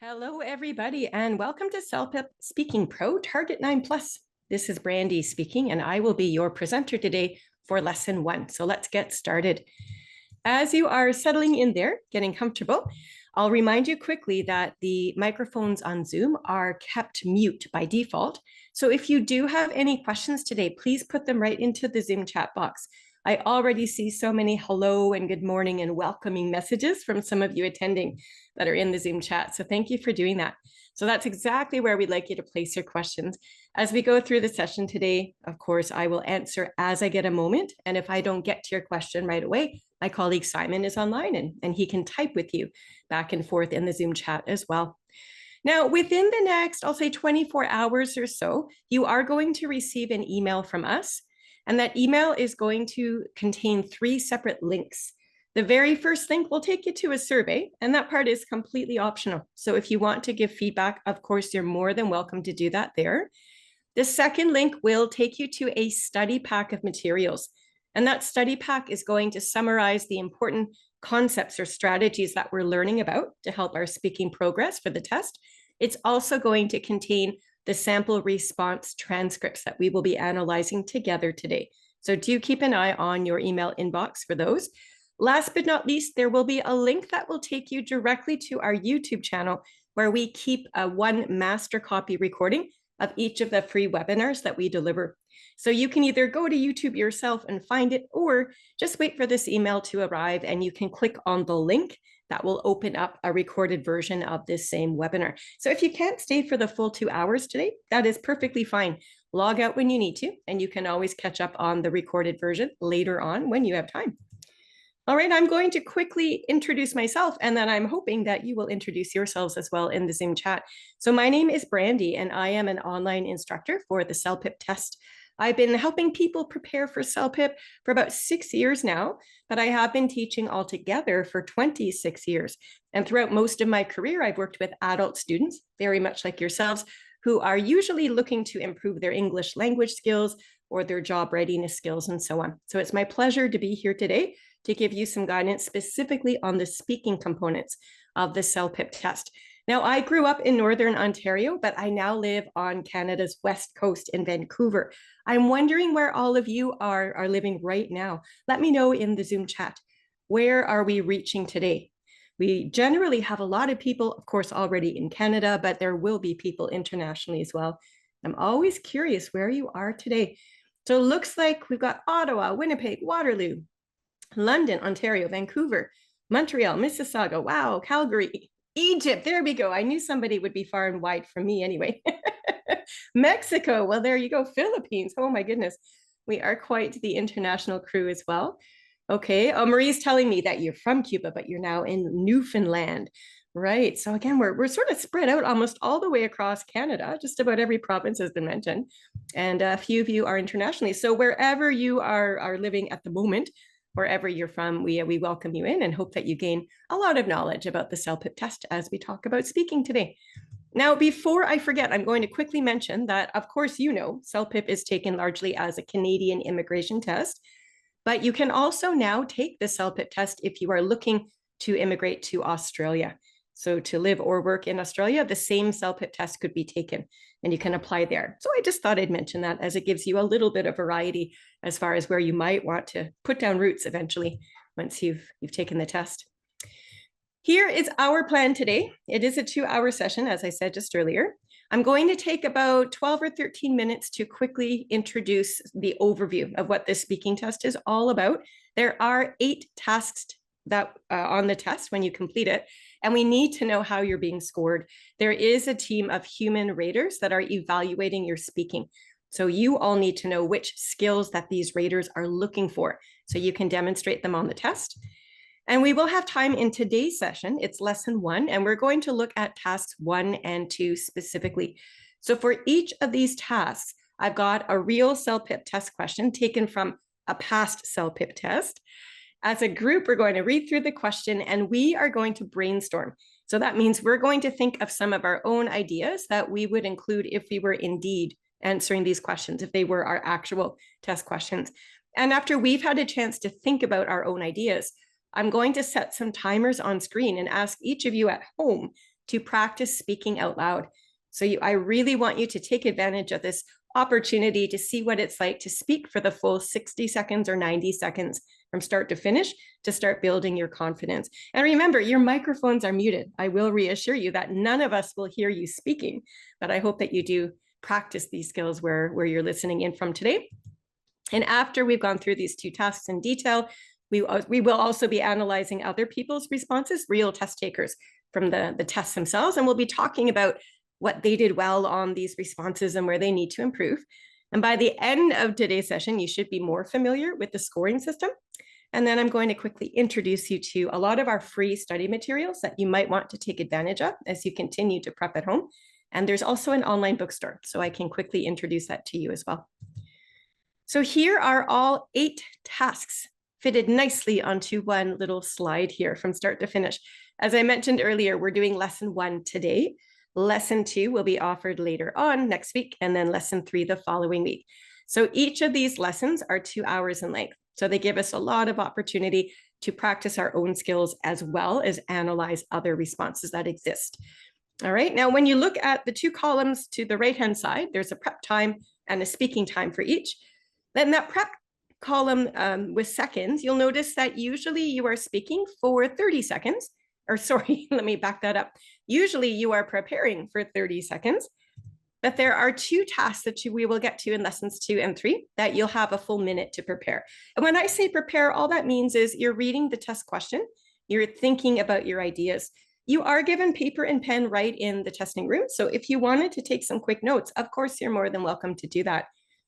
Hello, everybody, and welcome to CELPIP Speaking Pro Target 9+. This is Brandy speaking, and I will be your presenter today for Lesson 1. So let's get started. As you are settling in there, getting comfortable, I'll remind you quickly that the microphones on Zoom are kept mute by default. So if you do have any questions today, please put them right into the Zoom chat box. I already see so many hello and good morning and welcoming messages from some of you attending that are in the Zoom chat. So thank you for doing that. So that's exactly where we'd like you to place your questions. As we go through the session today, of course, I will answer as I get a moment. And if I don't get to your question right away, my colleague Simon is online and he can type with you back and forth in the Zoom chat as well. Now, within the next, I'll say 24 hours or so, you are going to receive an email from us. And that email is going to contain 3 separate links. The very first link will take you to a survey, and that part is completely optional. So if you want to give feedback, of course, you're more than welcome to do that there. The second link will take you to a study pack of materials. And that study pack is going to summarize the important concepts or strategies that we're learning about to help our speaking progress for the test. It's also going to contain the sample response transcripts that we will be analyzing together today. So do keep an eye on your email inbox for those. Last but not least, there will be a link that will take you directly to our YouTube channel where we keep one master copy recording of each of the free webinars that we deliver. So you can either go to YouTube yourself and find it, or just wait for this email to arrive and you can click on the link that will open up a recorded version of this same webinar. So if you can't stay for the full 2 hours today, that is perfectly fine. Log out when you need to, and you can always catch up on the recorded version later on when you have time. All right, I'm going to quickly introduce myself, and then I'm hoping that you will introduce yourselves as well in the Zoom chat. So my name is Brandy, and I am an online instructor for the CELPIP test. I've been helping people prepare for CELPIP for about 6 years now, but I have been teaching altogether for 26 years. And throughout most of my career, I've worked with adult students, very much like yourselves, who are usually looking to improve their English language skills or their job readiness skills and so on. So it's my pleasure to be here today to give you some guidance specifically on the speaking components of the CELPIP test. Now, I grew up in Northern Ontario, but I now live on Canada's West Coast in Vancouver. I'm wondering where all of you are living right now. Let me know in the Zoom chat. Where are we reaching today? We generally have a lot of people, of course, already in Canada, but there will be people internationally as well. I'm always curious where you are today. So it looks like we've got Ottawa, Winnipeg, Waterloo, London, Ontario, Vancouver, Montreal, Mississauga, wow, Calgary, Egypt, there we go. I knew somebody would be far and wide from me anyway. Mexico, well, there you go. Philippines, oh my goodness. We are quite the international crew as well. Okay, Marie's telling me that you're from Cuba, but you're now in Newfoundland. Right, so again, we're sort of spread out almost all the way across Canada. Just about every province has been mentioned. And a few of you are internationally. So wherever you are living at the moment, wherever you're from, we welcome you in and hope that you gain a lot of knowledge about the CELPIP test as we talk about speaking today. Now, before I forget, I'm going to quickly mention that, of course, you know, CELPIP is taken largely as a Canadian immigration test, but you can also now take the CELPIP test if you are looking to immigrate to Australia. So to live or work in Australia, the same CELPIP test could be taken and you can apply there. So I just thought I'd mention that as it gives you a little bit of variety as far as where you might want to put down roots eventually once you've taken the test. Here is our plan today. It is a 2-hour session, as I said just earlier. I'm going to take about 12 or 13 minutes to quickly introduce the overview of what this speaking test is all about. There are 8 tasks that on the test when you complete it, and we need to know how you're being scored. There is a team of human raters that are evaluating your speaking. So you all need to know which skills that these raters are looking for so you can demonstrate them on the test. And we will have time in today's session. It's lesson 1, and we're going to look at tasks 1 and 2 specifically. So for each of these tasks, I've got a real CELPIP test question taken from a past CELPIP test. As a group, we're going to read through the question and we are going to brainstorm. So that means we're going to think of some of our own ideas that we would include if we were indeed answering these questions, if they were our actual test questions. And after we've had a chance to think about our own ideas, I'm going to set some timers on screen and ask each of you at home to practice speaking out loud. So I really want you to take advantage of this opportunity to see what it's like to speak for the full 60 seconds or 90 seconds from start to finish, to start building your confidence. And remember, your microphones are muted. I will reassure you that none of us will hear you speaking, but I hope that you do practice these skills where you're listening in from today. And after we've gone through these two tasks in detail, we will also be analyzing other people's responses, real test takers from the tests themselves, and we'll be talking about what they did well on these responses and where they need to improve. And by the end of today's session, you should be more familiar with the scoring system. And then I'm going to quickly introduce you to a lot of our free study materials that you might want to take advantage of as you continue to prep at home. And there's also an online bookstore, so I can quickly introduce that to you as well. So here are all 8 tasks fitted nicely onto one little slide here from start to finish. As I mentioned earlier, we're doing lesson 1 today. Lesson 2 will be offered later on next week, and then lesson 3 the following week. So each of these lessons are 2 hours in length. So they give us a lot of opportunity to practice our own skills as well as analyze other responses that exist. All right, now when you look at the 2 columns to the right-hand side, there's a prep time and a speaking time for each. Then that prep column with seconds, you'll notice that usually you are speaking for 30 seconds, or sorry, let me back that up. Usually you are preparing for 30 seconds, but there are 2 tasks that we will get to in lessons 2 and 3 that you'll have a full minute to prepare. And when I say prepare, all that means is you're reading the test question, you're thinking about your ideas. You are given paper and pen right in the testing room. So if you wanted to take some quick notes, of course, you're more than welcome to do that.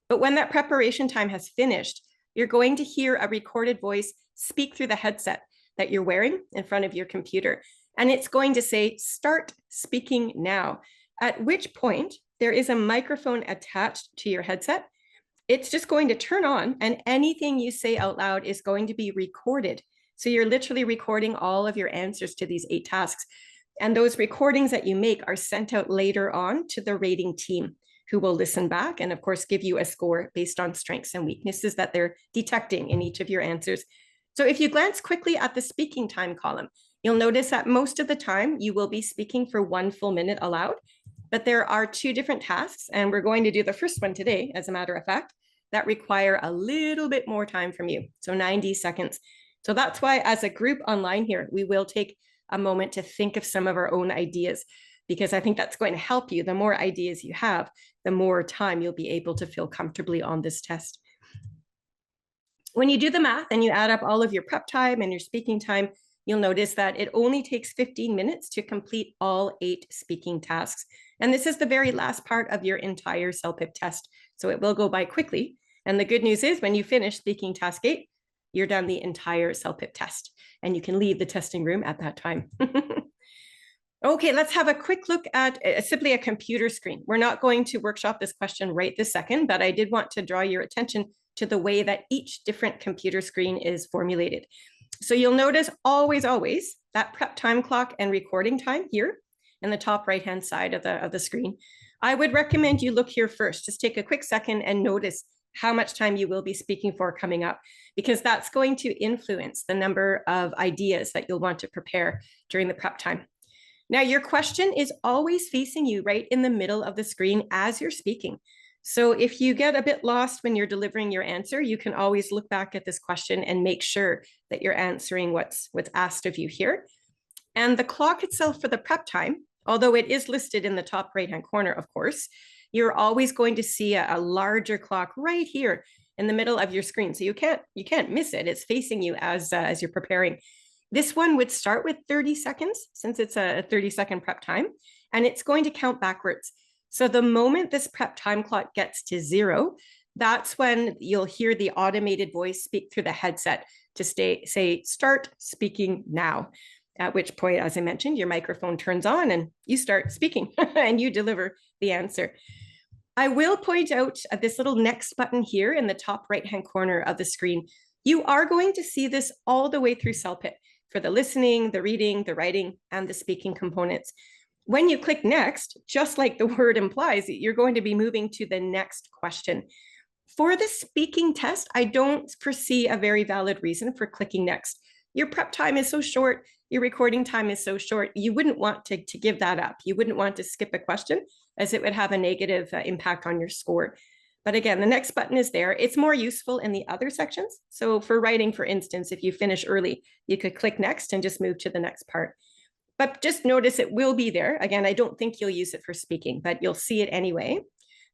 But when that preparation time has finished, you're going to hear a recorded voice speak through the headset that you're wearing in front of your computer. And it's going to say, start speaking now, at which point there is a microphone attached to your headset. It's just going to turn on, and anything you say out loud is going to be recorded. So you're literally recording all of your answers to these 8 tasks. And those recordings that you make are sent out later on to the rating team, who will listen back and of course give you a score based on strengths and weaknesses that they're detecting in each of your answers. So if you glance quickly at the speaking time column, you'll notice that most of the time you will be speaking for 1 full minute aloud, but there are 2 different tasks, and we're going to do the first one today, as a matter of fact, that require a little bit more time from you, so 90 seconds. So that's why as a group online here, we will take a moment to think of some of our own ideas, because I think that's going to help you. The more ideas you have, the more time you'll be able to feel comfortably on this test. When you do the math and you add up all of your prep time and your speaking time, you'll notice that it only takes 15 minutes to complete all 8 speaking tasks. And this is the very last part of your entire CELPIP test. So it will go by quickly. And the good news is when you finish speaking task 8, you're done the entire CELPIP test, and you can leave the testing room at that time. Okay, let's have a quick look at simply a computer screen. We're not going to workshop this question right this second, but I did want to draw your attention to the way that each different computer screen is formulated. So you'll notice always that prep time clock and recording time here in the top right-hand side of the screen. I would recommend you look here first. Just take a quick second and notice how much time you will be speaking for coming up, because that's going to influence the number of ideas that you'll want to prepare during the prep time. Now, your question is always facing you right in the middle of the screen as you're speaking. So if you get a bit lost when you're delivering your answer, you can always look back at this question and make sure that you're answering what's asked of you here. And the clock itself for the prep time, although it is listed in the top right-hand corner, of course, you're always going to see a larger clock right here in the middle of your screen. So you can't miss it. It's facing you as you're preparing. This one would start with 30 seconds since it's a 30-second prep time, and it's going to count backwards. So the moment this prep time clock gets to 0, that's when you'll hear the automated voice speak through the headset to say, start speaking now. At which point, as I mentioned, your microphone turns on and you start speaking and you deliver the answer. I will point out this little next button here in the top right-hand corner of the screen. You are going to see this all the way through CELPIP for the listening, the reading, the writing, and the speaking components. When you click next, just like the word implies, you're going to be moving to the next question. For the speaking test, I don't foresee a very valid reason for clicking next. your prep time is so short, your recording time is so short, you wouldn't want to give that up. You wouldn't want to skip a question, as it would have a negative impact on your score. But again, the next button is there. It's more useful in the other sections. So for writing, for instance, if you finish early, you could click next and just move to the next part. But just notice it will be there. Again, I don't think you'll use it for speaking, but you'll see it anyway.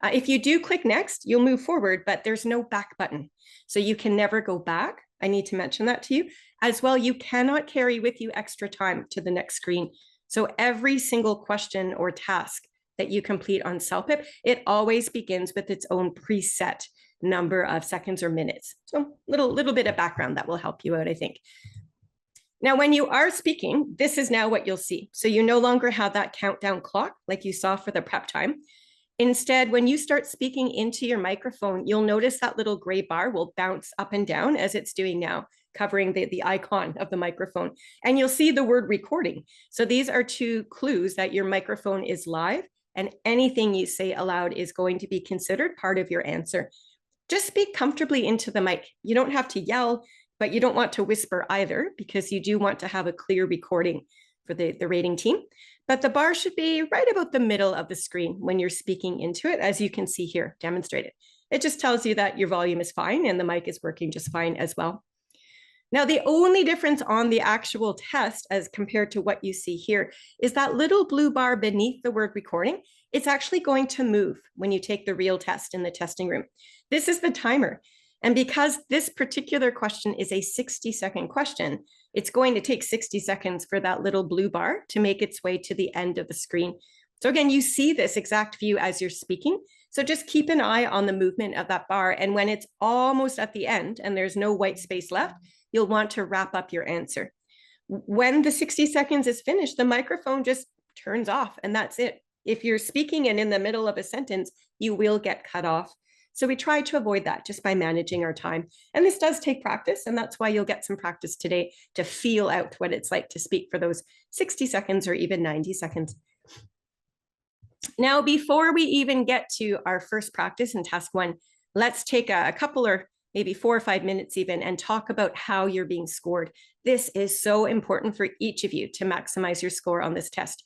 If you do click next, you'll move forward, but there's no back button. So you can never go back. I need to mention that to you. As well, you cannot carry with you extra time to the next screen. So every single question or task that you complete on CELPIP, it always begins with its own preset number of seconds or minutes. So little bit of background that will help you out, I think. Now, when you are speaking, this is now what you'll see. So you no longer have that countdown clock like you saw for the prep time. Instead, when you start speaking into your microphone, you'll notice that little gray bar will bounce up and down as it's doing now, covering the icon of the microphone. And you'll see the word recording. So these are two clues that your microphone is live and anything you say aloud is going to be considered part of your answer. Just speak comfortably into the mic. You don't have to yell, but you don't want to whisper either, because you do want to have a clear recording for the rating team. But the bar should be right about the middle of the screen when you're speaking into it, as you can see here demonstrated. It just tells you that your volume is fine and the mic is working just fine as well. Now, the only difference on the actual test as compared to what you see here is that little blue bar beneath the word recording. It's actually going to move when you take the real test in the testing room. This is the timer. And because this particular question is a 60-second question, it's going to take 60 seconds for that little blue bar to make its way to the end of the screen. So again, you see this exact view as you're speaking. So just keep an eye on the movement of that bar. And when it's almost at the end and there's no white space left, you'll want to wrap up your answer. When the 60 seconds is finished, the microphone just turns off and that's it. If you're speaking and in the middle of a sentence, you will get cut off. So we try to avoid that just by managing our time. And this does take practice, and that's why you'll get some practice today to feel out what it's like to speak for those 60 seconds or even 90 seconds. Now, before we even get to our first practice in task one, let's take a couple or maybe 4 or 5 minutes even and talk about how you're being scored. This is so important for each of you to maximize your score on this test.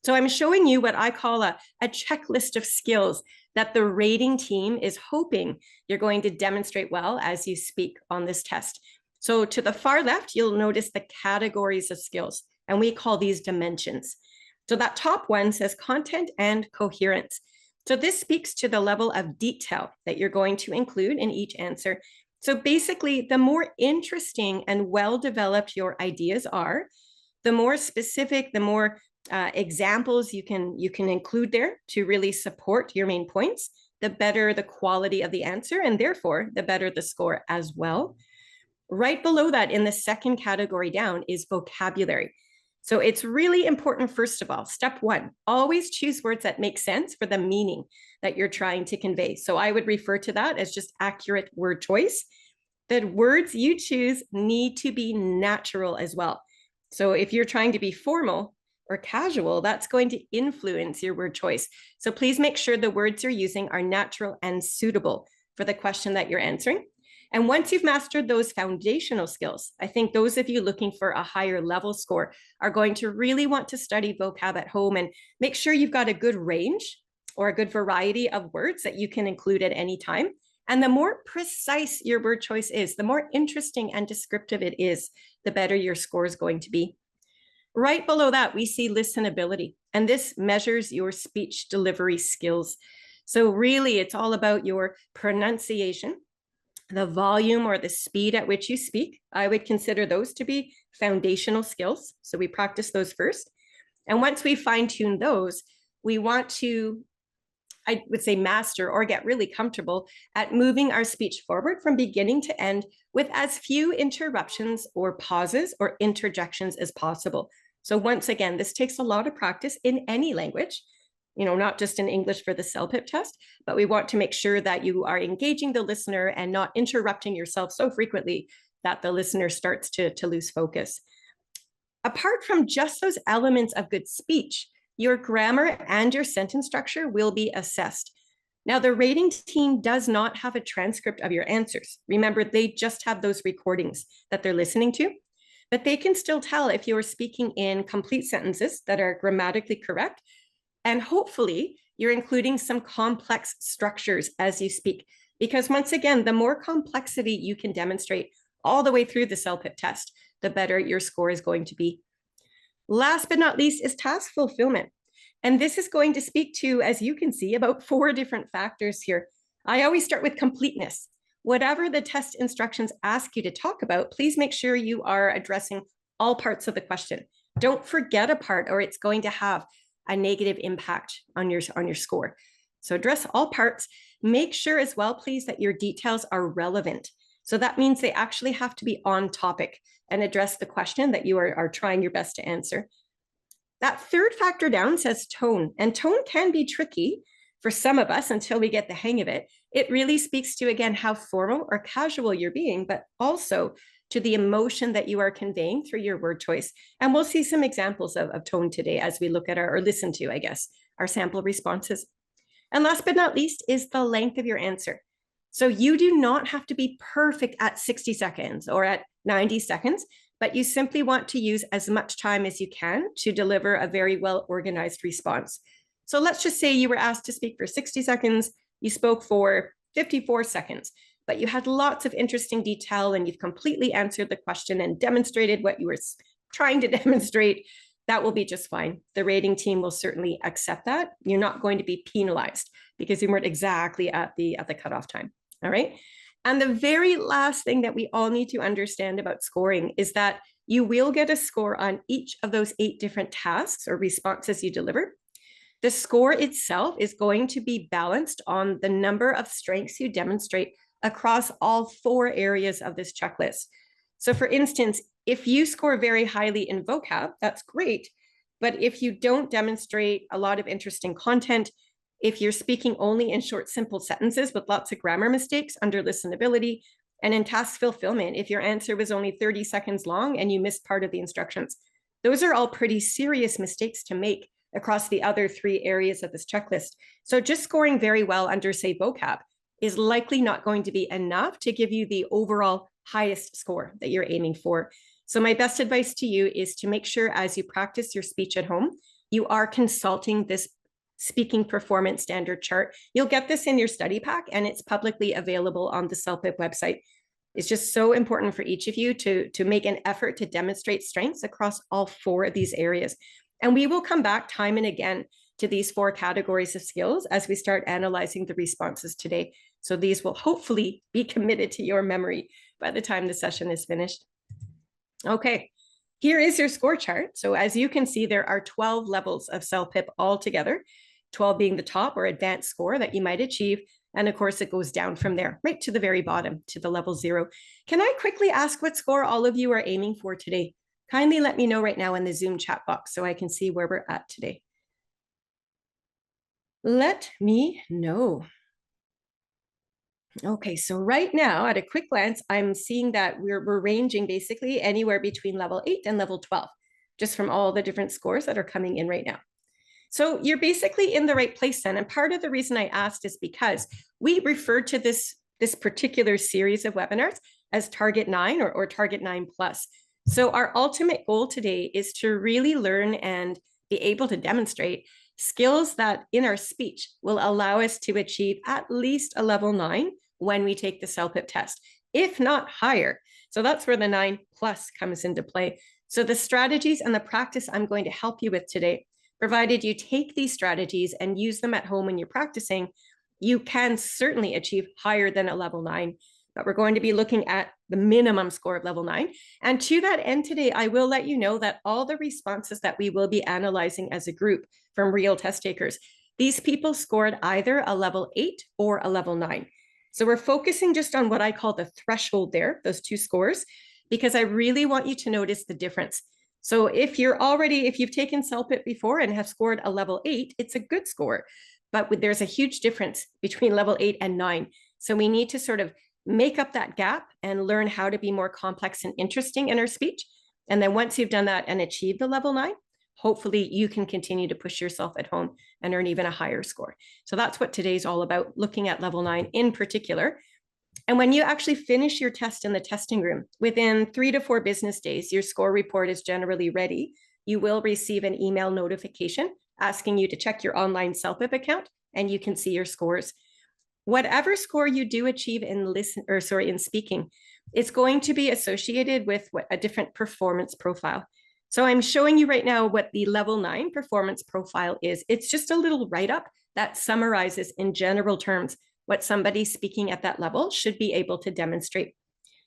So I'm showing you what I call a checklist of skills that the rating team is hoping you're going to demonstrate well as you speak on this test. So to the far left, you'll notice the categories of skills, and we call these dimensions. So that top one says content and coherence. So this speaks to the level of detail that you're going to include in each answer. So basically, the more interesting and well-developed your ideas are, the more specific, the more examples you can include there to really support your main points, the better the quality of the answer, and therefore the better the score as well. Right below that, in the second category down, is vocabulary. So it's really important, first of all, step one, always choose words that make sense for the meaning that you're trying to convey. So I would refer to that as just accurate word choice. The words you choose need to be natural as well. So if you're trying to be formal or casual, that's going to influence your word choice. So please make sure the words you're using are natural and suitable for the question that you're answering. And once you've mastered those foundational skills, I think those of you looking for a higher level score are going to really want to study vocab at home and make sure you've got a good range or a good variety of words that you can include at any time. And the more precise your word choice is, the more interesting and descriptive it is, the better your score is going to be. Right below that, we see listenability, and this measures your speech delivery skills. So really, it's all about your pronunciation, the volume or the speed at which you speak. I would consider those to be foundational skills. So we practice those first. And once we fine-tune those, we want to, I would say, master or get really comfortable at moving our speech forward from beginning to end with as few interruptions or pauses or interjections as possible. So once again, this takes a lot of practice in any language, not just in English for the CELPIP test, but we want to make sure that you are engaging the listener and not interrupting yourself so frequently that the listener starts to lose focus. Apart from just those elements of good speech, your grammar and your sentence structure will be assessed. Now, the rating team does not have a transcript of your answers. Remember, they just have those recordings that they're listening to. but they can still tell if you're speaking in complete sentences that are grammatically correct. And hopefully you're including some complex structures as you speak. Because once again, the more complexity you can demonstrate all the way through the CELPIP test, the better your score is going to be. Last but not least is task fulfillment. And this is going to speak to, as you can see, about 4 different factors here. I always start with completeness. Whatever the test instructions ask you to talk about, please make sure you are addressing all parts of the question. Don't forget a part or it's going to have a negative impact on your score. So address all parts. Make sure as well, please, that your details are relevant. So that means they actually have to be on topic and address the question that you are trying your best to answer. That third factor down says tone, and tone can be tricky for some of us until we get the hang of it. It really speaks to, again, how formal or casual you're being, but also to the emotion that you are conveying through your word choice. And we'll see some examples of tone today as we look at or listen to, I guess, our sample responses. And last but not least is the length of your answer. So you do not have to be perfect at 60 seconds or at 90 seconds, but you simply want to use as much time as you can to deliver a very well-organized response. So let's just say you were asked to speak for 60 seconds, you spoke for 54 seconds, but you had lots of interesting detail and you've completely answered the question and demonstrated what you were trying to demonstrate. That will be just fine. The rating team will certainly accept that. You're not going to be penalized because you weren't exactly at the cutoff time. All right. And the very last thing that we all need to understand about scoring is that you will get a score on each of those 8 different tasks or responses you deliver. The score itself is going to be balanced on the number of strengths you demonstrate across all 4 areas of this checklist. So for instance, if you score very highly in vocab, that's great. But if you don't demonstrate a lot of interesting content, if you're speaking only in short, simple sentences with lots of grammar mistakes under listenability, and in task fulfillment, if your answer was only 30 seconds long and you missed part of the instructions, those are all pretty serious mistakes to make across the other 3 areas of this checklist. So just scoring very well under, say, vocab is likely not going to be enough to give you the overall highest score that you're aiming for. So my best advice to you is to make sure as you practice your speech at home, you are consulting this speaking performance standard chart. You'll get this in your study pack and it's publicly available on the CELPIP website. It's just so important for each of you to make an effort to demonstrate strengths across all 4 of these areas. And we will come back time and again to these 4 categories of skills as we start analyzing the responses today. So these will hopefully be committed to your memory by the time the session is finished. Okay, here is your score chart. So as you can see, there are 12 levels of CELPIP altogether, 12 being the top or advanced score that you might achieve. And of course, it goes down from there, right to the very bottom, to the level 0. Can I quickly ask what score all of you are aiming for today? Kindly let me know right now in the Zoom chat box so I can see where we're at today. Let me know. Okay, so right now, at a quick glance, I'm seeing that we're ranging basically anywhere between level 8 and level 12, just from all the different scores that are coming in right now. So you're basically in the right place then. And part of the reason I asked is because we referred to this particular series of webinars as Target 9 or Target 9 Plus. So our ultimate goal today is to really learn and be able to demonstrate skills that in our speech will allow us to achieve at least a level 9 when we take the CELPIP test, if not higher. So that's where the 9 plus comes into play. So the strategies and the practice I'm going to help you with today, provided you take these strategies and use them at home when you're practicing, you can certainly achieve higher than a level 9. But we're going to be looking at the minimum score of level 9. And to that end today, I will let you know that all the responses that we will be analyzing as a group from real test takers, these people scored either a level 8 or a level 9. So we're focusing just on what I call the threshold there, those 2 scores, because I really want you to notice the difference. So if you've taken CELPIP before and have scored a level 8, it's a good score, but there's a huge difference between level 8 and 9. So we need to sort of make up that gap and learn how to be more complex and interesting in our speech. And then once you've done that and achieved the level 9, hopefully you can continue to push yourself at home and earn even a higher score. So that's what today's all about, looking at level 9 in particular. And when you actually finish your test in the testing room, within 3 to 4 business days, your score report is generally ready. You will receive an email notification asking you to check your online CELPIP account, and you can see your scores. Whatever score you do achieve in speaking, it's going to be associated with a different performance profile. So I'm showing you right now what the level 9 performance profile is. It's just a little write-up that summarizes in general terms what somebody speaking at that level should be able to demonstrate.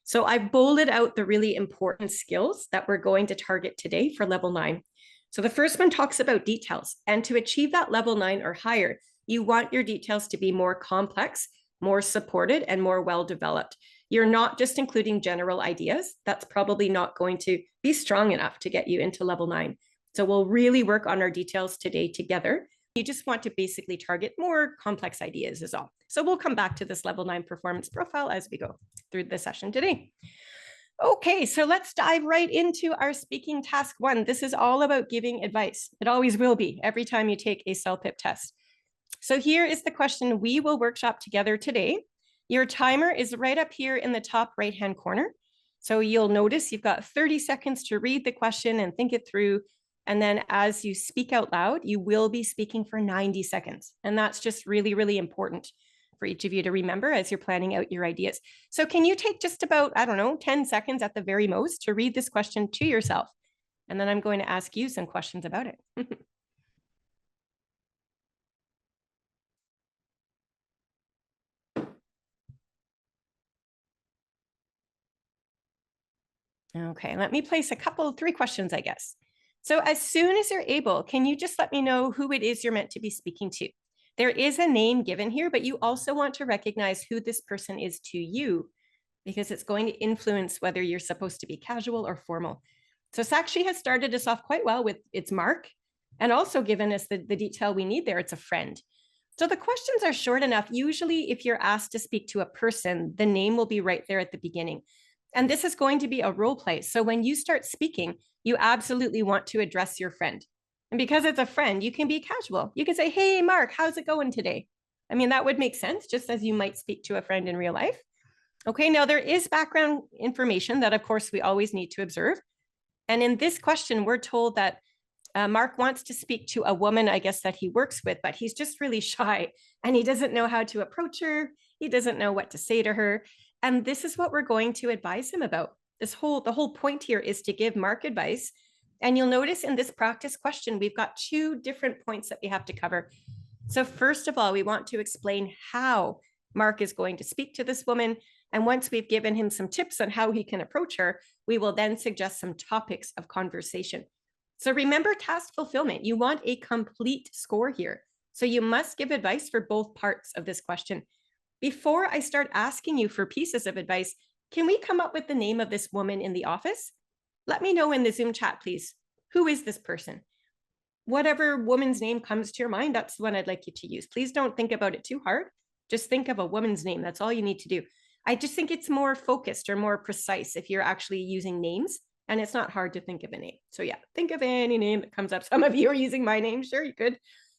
So I've bolded out the really important skills that we're going to target today for level 9. So the first one talks about details, and to achieve that level 9 or higher, you want your details to be more complex, more supported, and more well-developed. You're not just including general ideas. That's probably not going to be strong enough to get you into level 9. So we'll really work on our details today together. You just want to basically target more complex ideas is all. So we'll come back to this level 9 performance profile as we go through the session today. Okay, so let's dive right into our speaking task 1. This is all about giving advice. It always will be every time you take a CELPIP test. So here is the question we will workshop together today. Your timer is right up here in the top right-hand corner. So you'll notice you've got 30 seconds to read the question and think it through. And then as you speak out loud, you will be speaking for 90 seconds. And that's just really, really important for each of you to remember as you're planning out your ideas. So can you take just about, 10 seconds at the very most to read this question to yourself? And then I'm going to ask you some questions about it. Okay, let me place 3 questions, I guess. So as soon as you're able, can you just let me know who it is you're meant to be speaking to? There is a name given here, but you also want to recognize who this person is to you, because it's going to influence whether you're supposed to be casual or formal. So Sakshi has started us off quite well with it's Mark, and also given us the detail we need there, it's a friend. So the questions are short enough. Usually if you're asked to speak to a person, the name will be right there at the beginning. And this is going to be a role play. So when you start speaking, you absolutely want to address your friend. And because it's a friend, you can be casual. You can say, hey, Mark, how's it going today? I mean, that would make sense, just as you might speak to a friend in real life. Okay, now there is background information that, of course, we always need to observe. And in this question, we're told that Mark wants to speak to a woman, I guess, that he works with, but he's just really shy and he doesn't know how to approach her. He doesn't know what to say to her. And this is what we're going to advise him about. The whole point here is to give Mark advice. And you'll notice in this practice question, we've got 2 different points that we have to cover. So first of all, we want to explain how Mark is going to speak to this woman. And once we've given him some tips on how he can approach her, we will then suggest some topics of conversation. So remember task fulfillment. You want a complete score here. So you must give advice for both parts of this question. Before I start asking you for pieces of advice, can we come up with the name of this woman in the office? Let me know in the Zoom chat, please. Who is this person? Whatever woman's name comes to your mind, that's the one I'd like you to use. Please don't think about it too hard. Just think of a woman's name. That's all you need to do. I just think it's more focused or more precise if you're actually using names, and it's not hard to think of a name. So yeah, think of any name that comes up. Some of you are using my name. Sure, you could.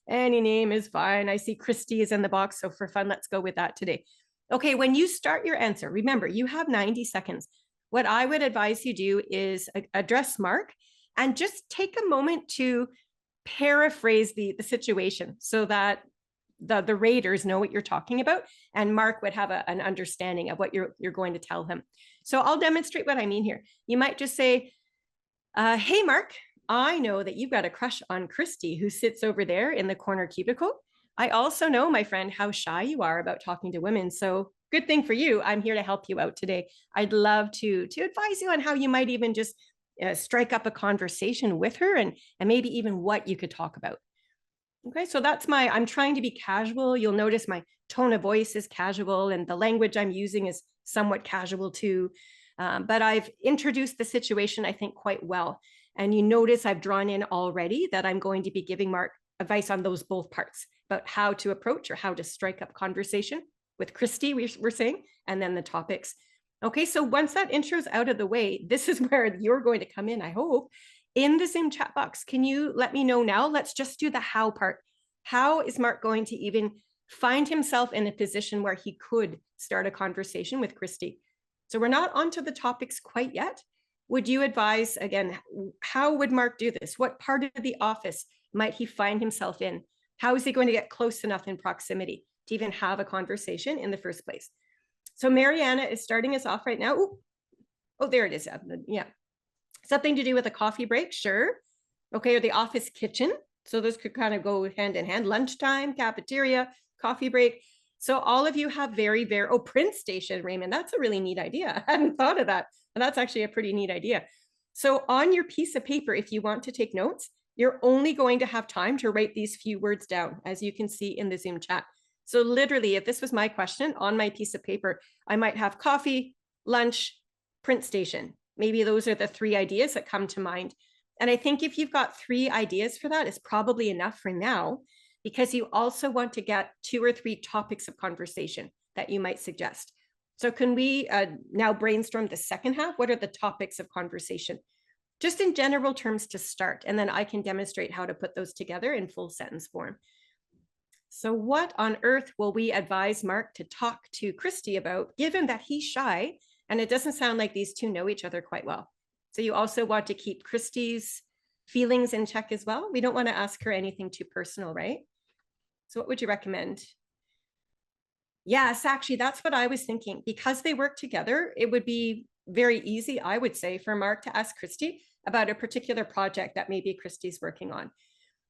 Any name is fine. I see Christy is in the box. So for fun, let's go with that today. Okay, when you start your answer, remember you have 90 seconds. What I would advise you do is address Mark and just take a moment to paraphrase the situation so that the raters know what you're talking about, and Mark would have an understanding of what you're going to tell him. So I'll demonstrate what I mean here. You might just say, hey, Mark, I know that you've got a crush on Christy, who sits over there in the corner cubicle. I also know, my friend, how shy you are about talking to women. So good thing for you, I'm here to help you out today. I'd love to advise you on how you might even just strike up a conversation with her, and maybe even what you could talk about. Okay, so that's I'm trying to be casual. You'll notice my tone of voice is casual and the language I'm using is somewhat casual too. But I've introduced the situation, I think, quite well. And you notice I've drawn in already that I'm going to be giving Mark advice on those both parts, about how to approach or how to strike up conversation with Christy, we're saying, and then the topics. Okay, so once that intro is out of the way, this is where you're going to come in, I hope. In the Zoom chat box, can you let me know now? Let's just do the how part. How is Mark going to even find himself in a position where he could start a conversation with Christy. So we're not onto the topics quite yet. Would you advise, again, how would Mark do this? What part of the office might he find himself in? How is he going to get close enough in proximity to even have a conversation in the first place? So Mariana is starting us off right now. Ooh. Oh, there it is. Yeah. Something to do with a coffee break, sure. Okay, or the office kitchen. So those could kind of go hand in hand. Lunchtime, cafeteria, coffee break. So all of you have very, oh, print station, Raymond. That's a really neat idea. I hadn't thought of that. And that's actually a pretty neat idea. So on your piece of paper, if you want to take notes, you're only going to have time to write these few words down, as you can see in the Zoom chat. So literally, if this was my question on my piece of paper, I might have coffee, lunch, print station. Maybe those are the 3 ideas that come to mind. And I think if you've got 3 ideas for that, it's probably enough for now, because you also want to get 2 or 3 topics of conversation that you might suggest. So can we now brainstorm the second half? What are the topics of conversation? Just in general terms to start, and then I can demonstrate how to put those together in full sentence form. So what on earth will we advise Mark to talk to Christy about, given that he's shy and it doesn't sound like these two know each other quite well? So you also want to keep Christy's feelings in check as well. We don't want to ask her anything too personal, right? So what would you recommend? Yes, actually, that's what I was thinking. Because they work together, it would be very easy, I would say, for Mark to ask Christy about a particular project that maybe Christy's working on.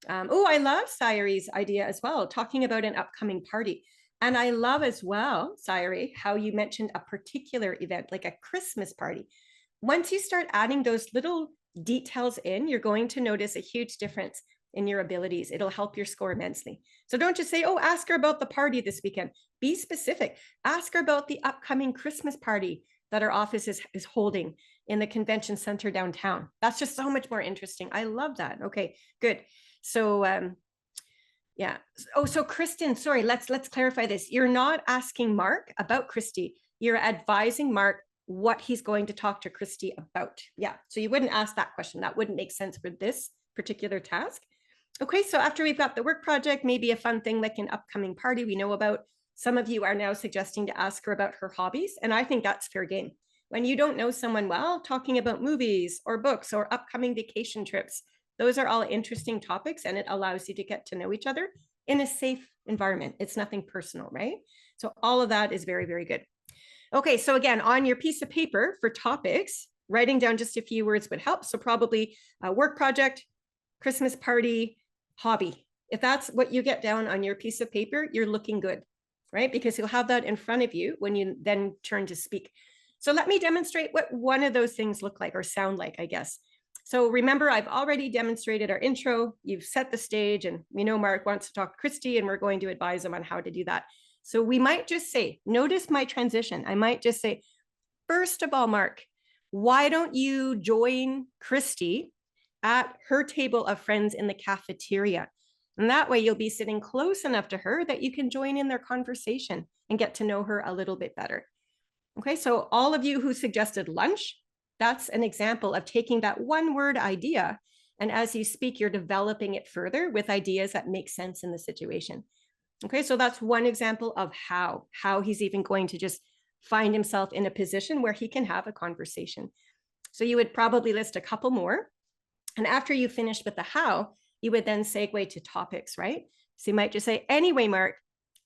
Oh, I love Sayuri's idea as well, talking about an upcoming party. And I love as well, Sayuri, how you mentioned a particular event, like a Christmas party. Once you start adding those little details in, you're going to notice a huge difference in your abilities. It'll help your score immensely. So don't just say, oh, ask her about the party this weekend. Be specific. Ask her about the upcoming Christmas party that our office is holding in the convention center downtown. That's just so much more interesting. I love that. Okay, good. So yeah. Oh, so Kristen, sorry, let's clarify this. You're not asking Mark about Christy. You're advising Mark what he's going to talk to Christy about. Yeah. So you wouldn't ask that question. That wouldn't make sense for this particular task. Okay. So after we've got the work project, maybe a fun thing like an upcoming party we know about. Some of you are now suggesting to ask her about her hobbies. And I think that's fair game. When you don't know someone well, talking about movies or books or upcoming vacation trips, those are all interesting topics, and it allows you to get to know each other in a safe environment. It's nothing personal, right? So all of that is very, very good. Okay, so again, on your piece of paper for topics, writing down just a few words would help. So probably a work project, Christmas party, hobby. If that's what you get down on your piece of paper, you're looking good, right? Because you'll have that in front of you when you then turn to speak. So let me demonstrate what one of those things look like or sound like, I guess. So remember, I've already demonstrated our intro. You've set the stage, and we know Mark wants to talk to Christy, and we're going to advise him on how to do that. So we might just say, notice my transition. I might just say, first of all, Mark, why don't you join Christy at her table of friends in the cafeteria? And that way you'll be sitting close enough to her that you can join in their conversation and get to know her a little bit better. Okay, so all of you who suggested lunch, that's an example of taking that one word idea, and as you speak, you're developing it further with ideas that make sense in the situation. Okay, so that's one example of how he's even going to just find himself in a position where he can have a conversation. So you would probably list a couple more. And after you finish with the how, you would then segue to topics, right? So you might just say, anyway, Mark,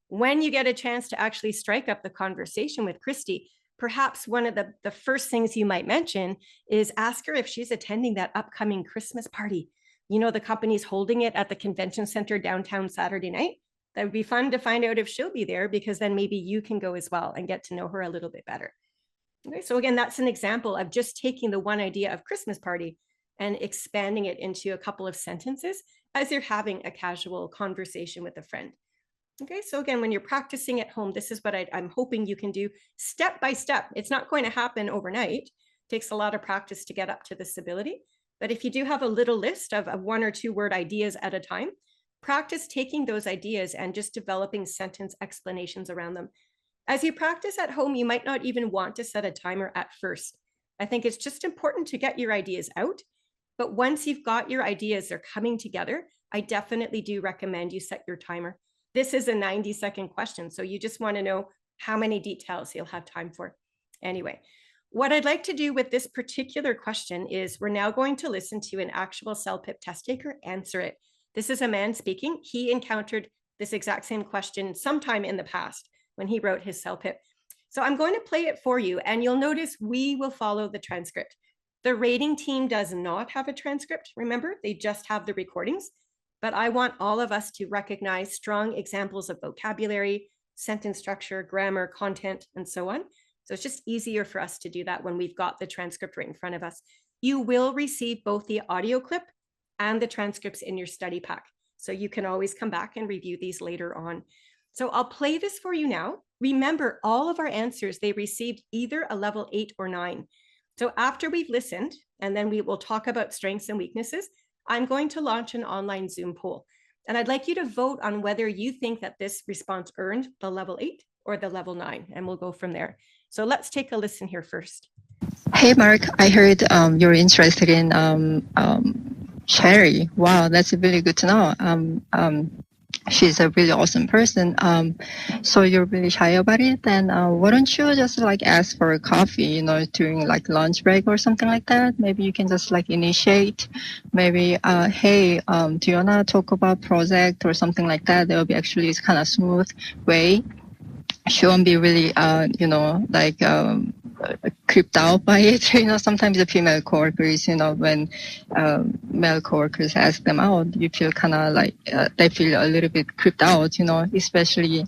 when you get a chance to actually strike up the conversation with Christy, perhaps one of the first things you might mention is ask her if she's attending that upcoming Christmas party. You know, the company's holding it at the convention center downtown Saturday night. That would be fun to find out if she'll be there, because then maybe you can go as well and get to know her a little bit better. Okay, so again, that's an example of just taking the one idea of Christmas party and expanding it into a couple of sentences as you're having a casual conversation with a friend. Okay, so again, when you're practicing at home, this is what I'm hoping you can do step by step. It's not going to happen overnight. It takes a lot of practice to get up to this ability. But if you do have a little list of 1 or 2 word ideas at a time, practice taking those ideas and just developing sentence explanations around them. As you practice at home, you might not even want to set a timer at first. I think it's just important to get your ideas out. But once you've got your ideas, they're coming together, I definitely do recommend you set your timer. This is a 90-second question, so you just want to know how many details you'll have time for. Anyway, what I'd like to do with this particular question is we're now going to listen to an actual CELPIP test taker answer it. This is a man speaking. He encountered this exact same question sometime in the past when he wrote his CELPIP. So I'm going to play it for you, and you'll notice we will follow the transcript. The rating team does not have a transcript. Remember, they just have the recordings. But I want all of us to recognize strong examples of vocabulary, sentence structure, grammar, content, and so on. So it's just easier for us to do that when we've got the transcript right in front of us. You will receive both the audio clip and the transcripts in your study pack. So you can always come back and review these later on. So I'll play this for you now. Remember, all of our answers, they received either a level 8 or 9. So after we've listened, and then we will talk about strengths and weaknesses, I'm going to launch an online Zoom poll. And I'd like you to vote on whether you think that this response earned the level 8 or the level 9, and we'll go from there. So let's take a listen here first. Hey, Mark, I heard you're interested in Sherry. Wow, that's really good to know. She's a really awesome person. So you're really shy about it, then why don't you just like ask for a coffee, during like lunch break or something like that? Maybe you can just like initiate, maybe, hey, do you wanna talk about project or something like that? That will be actually kind of smooth way. She won't be really, creeped out by it. Sometimes the female coworkers, when male coworkers ask them out, you feel kind of like they feel a little bit creeped out, especially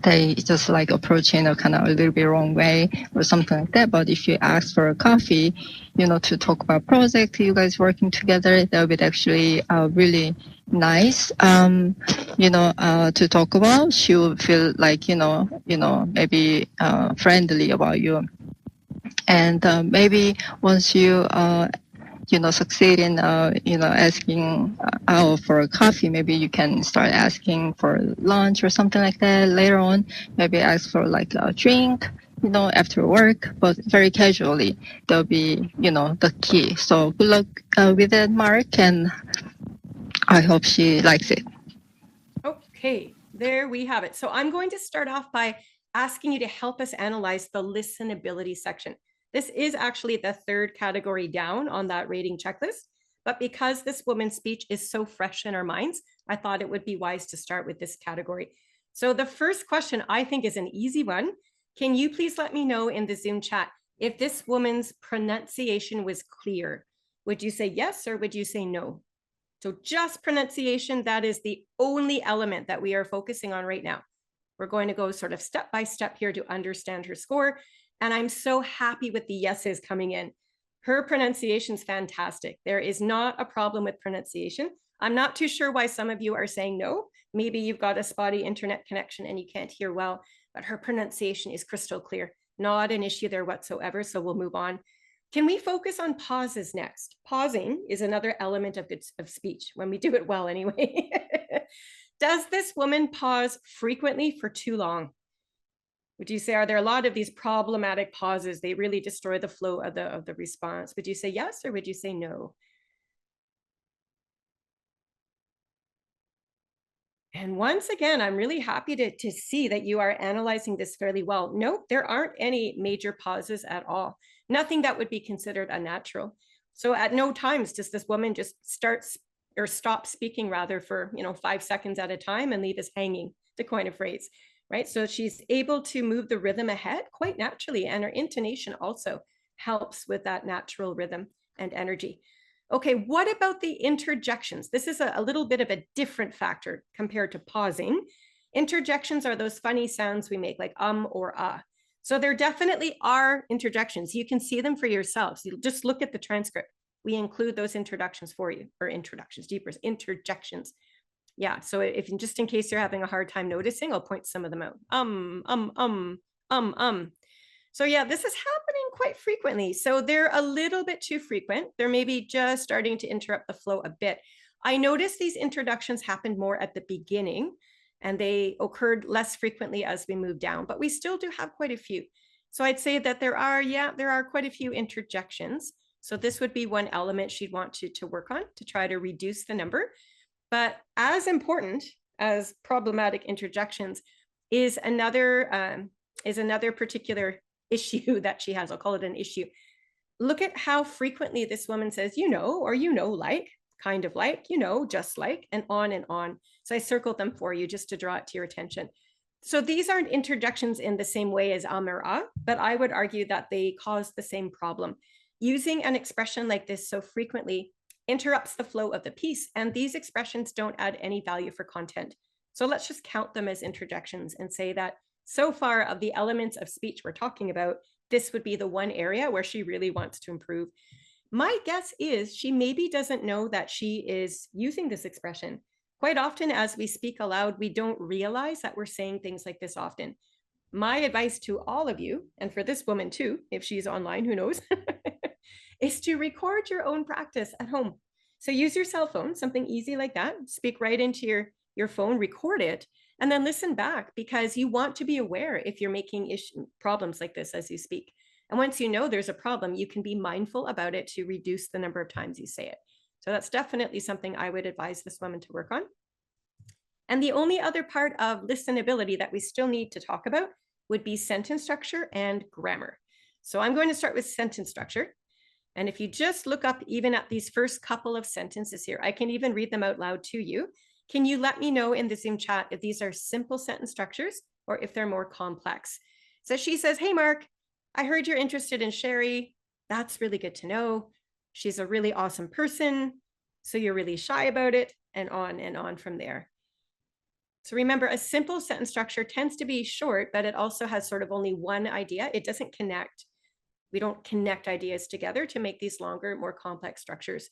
they just like approach kind of a little bit wrong way or something like that. But if you ask for a coffee, to talk about project, you guys working together, that would be actually really nice, to talk about. She will feel like, maybe friendly about you. And maybe once you succeed in, asking out for a coffee, maybe you can start asking for lunch or something like that later on. Maybe ask for like a drink, after work, but very casually. That'll be, the key. So good luck with it, Mark, and I hope she likes it. Okay, there we have it. So I'm going to start off by asking you to help us analyze the listenability section. This is actually the third category down on that rating checklist, but because this woman's speech is so fresh in our minds, I thought it would be wise to start with this category. So the first question I think is an easy one. Can you please let me know in the Zoom chat if this woman's pronunciation was clear? Would you say yes or would you say no? So just pronunciation, that is the only element that we are focusing on right now. We're going to go sort of step by step here to understand her score. And I'm so happy with the yeses coming in. Her pronunciation is fantastic. There is not a problem with pronunciation. I'm not too sure why some of you are saying no. Maybe you've got a spotty internet connection and you can't hear well, but her pronunciation is crystal clear. Not an issue there whatsoever, so we'll move on. Can we focus on pauses next? Pausing is another element of speech, when we do it well anyway. Does this woman pause frequently for too long? Would you say, are there a lot of these problematic pauses? They really destroy the flow of the response. Would you say yes, or would you say no? And once again, I'm really happy to see that you are analyzing this fairly well. Nope, there aren't any major pauses at all. Nothing that would be considered unnatural. So at no times does this woman just stop speaking rather for 5 seconds at a time and leave us hanging, to coin a phrase, right? So she's able to move the rhythm ahead quite naturally, and her intonation also helps with that natural rhythm and energy. Okay, what about the interjections? This is a little bit of a different factor compared to pausing. Interjections are those funny sounds we make, like or So there definitely are interjections. You can see them for yourselves. You just look at the transcript. We include those introductions for you, or interjections. Yeah, so if just in case you're having a hard time noticing, I'll point some of them out. So yeah, this is happening quite frequently. So they're a little bit too frequent. They're maybe just starting to interrupt the flow a bit. I noticed these introductions happened more at the beginning, and they occurred less frequently as we move down, but we still do have quite a few. So I'd say that there are quite a few interjections. So this would be one element she'd want to work on to try to reduce the number. But as important as problematic interjections is another particular issue that she has. I'll call it an issue. Look at how frequently this woman says, or like, kind of like, just like, and on and on. So I circled them for you just to draw it to your attention. So these aren't interjections in the same way as or but I would argue that they cause the same problem. Using an expression like this so frequently interrupts the flow of the piece, and these expressions don't add any value for content. So let's just count them as interjections and say that so far of the elements of speech we're talking about, this would be the one area where she really wants to improve. My guess is she maybe doesn't know that she is using this expression. Quite often as we speak aloud, we don't realize that we're saying things like this often. My advice to all of you, and for this woman too, if she's online, who knows, is to record your own practice at home. So use your cell phone, something easy like that, speak right into your phone, record it, and then listen back, because you want to be aware if you're making problems like this as you speak. And once you know there's a problem, you can be mindful about it to reduce the number of times you say it. So that's definitely something I would advise this woman to work on. And the only other part of listenability that we still need to talk about would be sentence structure and grammar. So I'm going to start with sentence structure. And if you just look up even at these first couple of sentences here, I can even read them out loud to you. Can you let me know in the Zoom chat if these are simple sentence structures or if they're more complex? So she says, hey, Mark, I heard you're interested in Sherry. That's really good to know. She's a really awesome person. So you're really shy about it, and on from there. So remember, a simple sentence structure tends to be short, but it also has sort of only one idea. It doesn't connect. We don't connect ideas together to make these longer, more complex structures.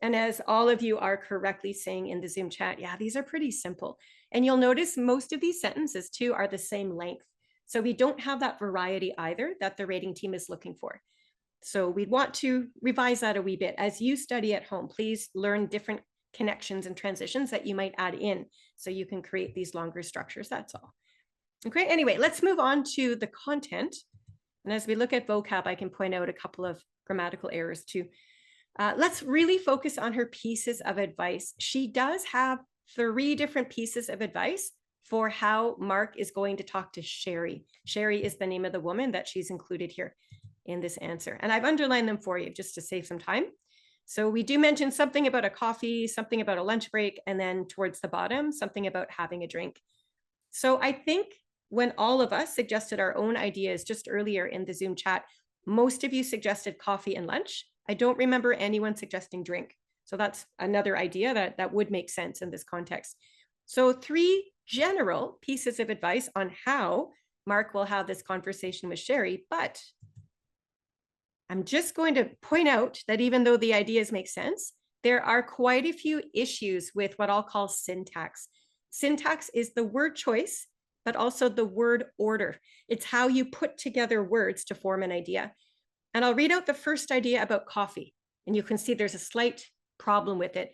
And as all of you are correctly saying in the Zoom chat, yeah, these are pretty simple. And you'll notice most of these sentences too are the same length. So we don't have that variety either that the rating team is looking for. So we'd want to revise that a wee bit. As you study at home, please learn different connections and transitions that you might add in so you can create these longer structures. That's all. Okay, anyway, let's move on to the content. And as we look at vocab, I can point out a couple of grammatical errors too. Let's really focus on her pieces of advice. She does have 3 different pieces of advice for how Mark is going to talk to Sherry. Sherry is the name of the woman that she's included here in this answer. And I've underlined them for you just to save some time. So we do mention something about a coffee, something about a lunch break, and then towards the bottom, something about having a drink. So I think when all of us suggested our own ideas just earlier in the Zoom chat, most of you suggested coffee and lunch. I don't remember anyone suggesting drink. So that's another idea that would make sense in this context. So 3 general pieces of advice on how Mark will have this conversation with Sherry, but I'm just going to point out that even though the ideas make sense, there are quite a few issues with what I'll call syntax. Syntax is the word choice, but also the word order. It's how you put together words to form an idea. And I'll read out the first idea about coffee, and you can see there's a slight problem with it.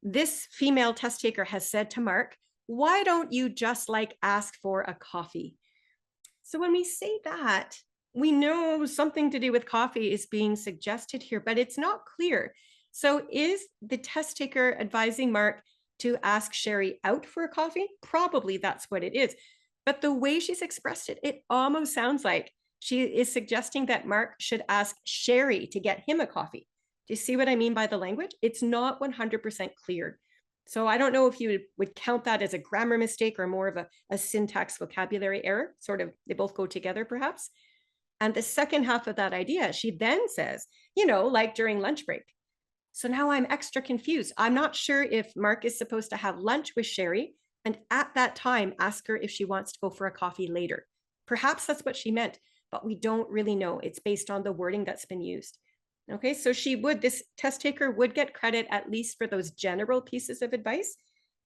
This female test taker has said to Mark, why don't you just ask for a coffee? So when we say that, we know something to do with coffee is being suggested here, but it's not clear. So is the test taker advising Mark to ask Sherry out for a coffee? Probably that's what it is. But the way she's expressed it, it almost sounds like she is suggesting that Mark should ask Sherry to get him a coffee. Do you see what I mean by the language? It's not 100% clear. So I don't know if you would count that as a grammar mistake or more of a syntax vocabulary error. Sort of, they both go together perhaps. And the second half of that idea, she then says, like during lunch break. So now I'm extra confused. I'm not sure if Mark is supposed to have lunch with Sherry and at that time ask her if she wants to go for a coffee later. Perhaps that's what she meant, but we don't really know. It's based on the wording that's been used. Okay, so this test taker would get credit at least for those general pieces of advice,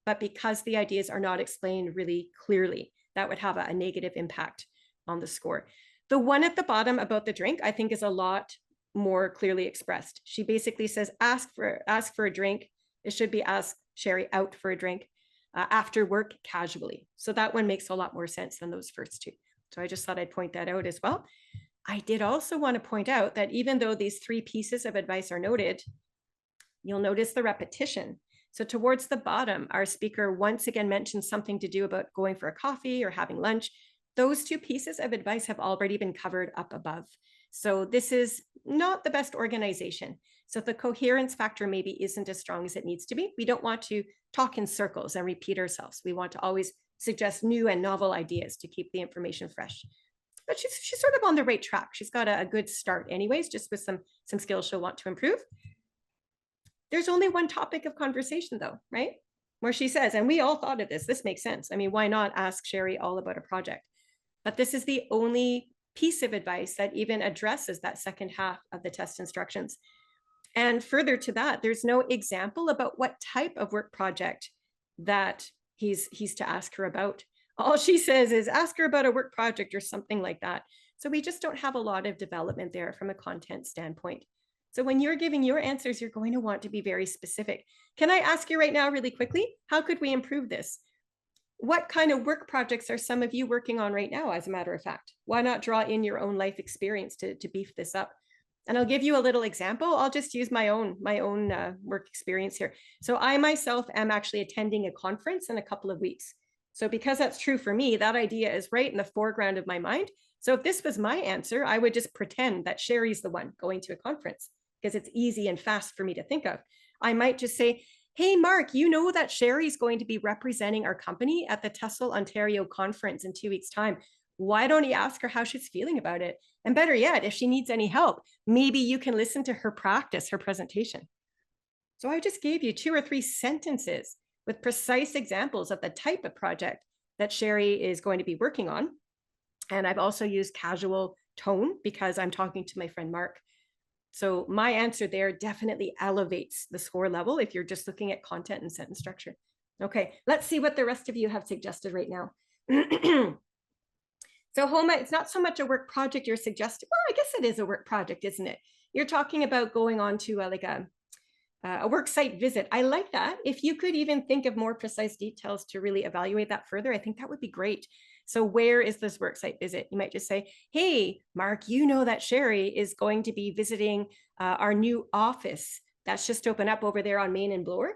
but because the ideas are not explained really clearly, that would have a negative impact on the score. The one at the bottom about the drink, I think, is a lot more clearly expressed. She basically says, ask for a drink. It should be ask Sherry out for a drink after work casually. So that one makes a lot more sense than those first 2. So I just thought I'd point that out as well. I did also want to point out that even though these 3 pieces of advice are noted, you'll notice the repetition. So towards the bottom, our speaker once again mentioned something to do about going for a coffee or having lunch. Those two pieces of advice have already been covered up above. So this is not the best organization. So if the coherence factor maybe isn't as strong as it needs to be, we don't want to talk in circles and repeat ourselves. We want to always suggest new and novel ideas to keep the information fresh. But she's sort of on the right track. She's got a good start anyways, just with some skills she'll want to improve. There's only one topic of conversation though, right? Where she says, and we all thought of this, this makes sense. I mean, why not ask Sherry all about a project? But this is the only piece of advice that even addresses that second half of the test instructions. And further to that, there's no example about what type of work project that he's to ask her about. All she says is ask her about a work project or something like that. So we just don't have a lot of development there from a content standpoint. So when you're giving your answers, you're going to want to be very specific. Can I ask you right now really quickly, how could we improve this? What kind of work projects are some of you working on right now, as a matter of fact? Why not draw in your own life experience to beef this up? And I'll give you a little example. I'll just use my own work experience here. So I myself am actually attending a conference in a couple of weeks. So because that's true for me, that idea is right in the foreground of my mind. So if this was my answer, I would just pretend that Sherry's the one going to a conference because it's easy and fast for me to think of. I might just say, hey, Mark, you know that Sherry's going to be representing our company at the Tussle, Ontario conference in 2 weeks' time. Why don't you ask her how she's feeling about it? And better yet, if she needs any help, maybe you can listen to her practice, her presentation. So I just gave you 2 or 3 sentences with precise examples of the type of project that Sherry is going to be working on. And I've also used casual tone because I'm talking to my friend Mark. So my answer there definitely elevates the score level if you're just looking at content and sentence structure. Okay, let's see what the rest of you have suggested right now. So Homa, it's not so much a work project you're suggesting. Well, I guess it is a work project, isn't it? You're talking about going on to a work site visit. I like that. If you could even think of more precise details to really evaluate that further, I think that would be great. So where is this work site visit? You might just say, hey, Mark, you know that Sherry is going to be visiting our new office that's just opened up over there on Main and Bloor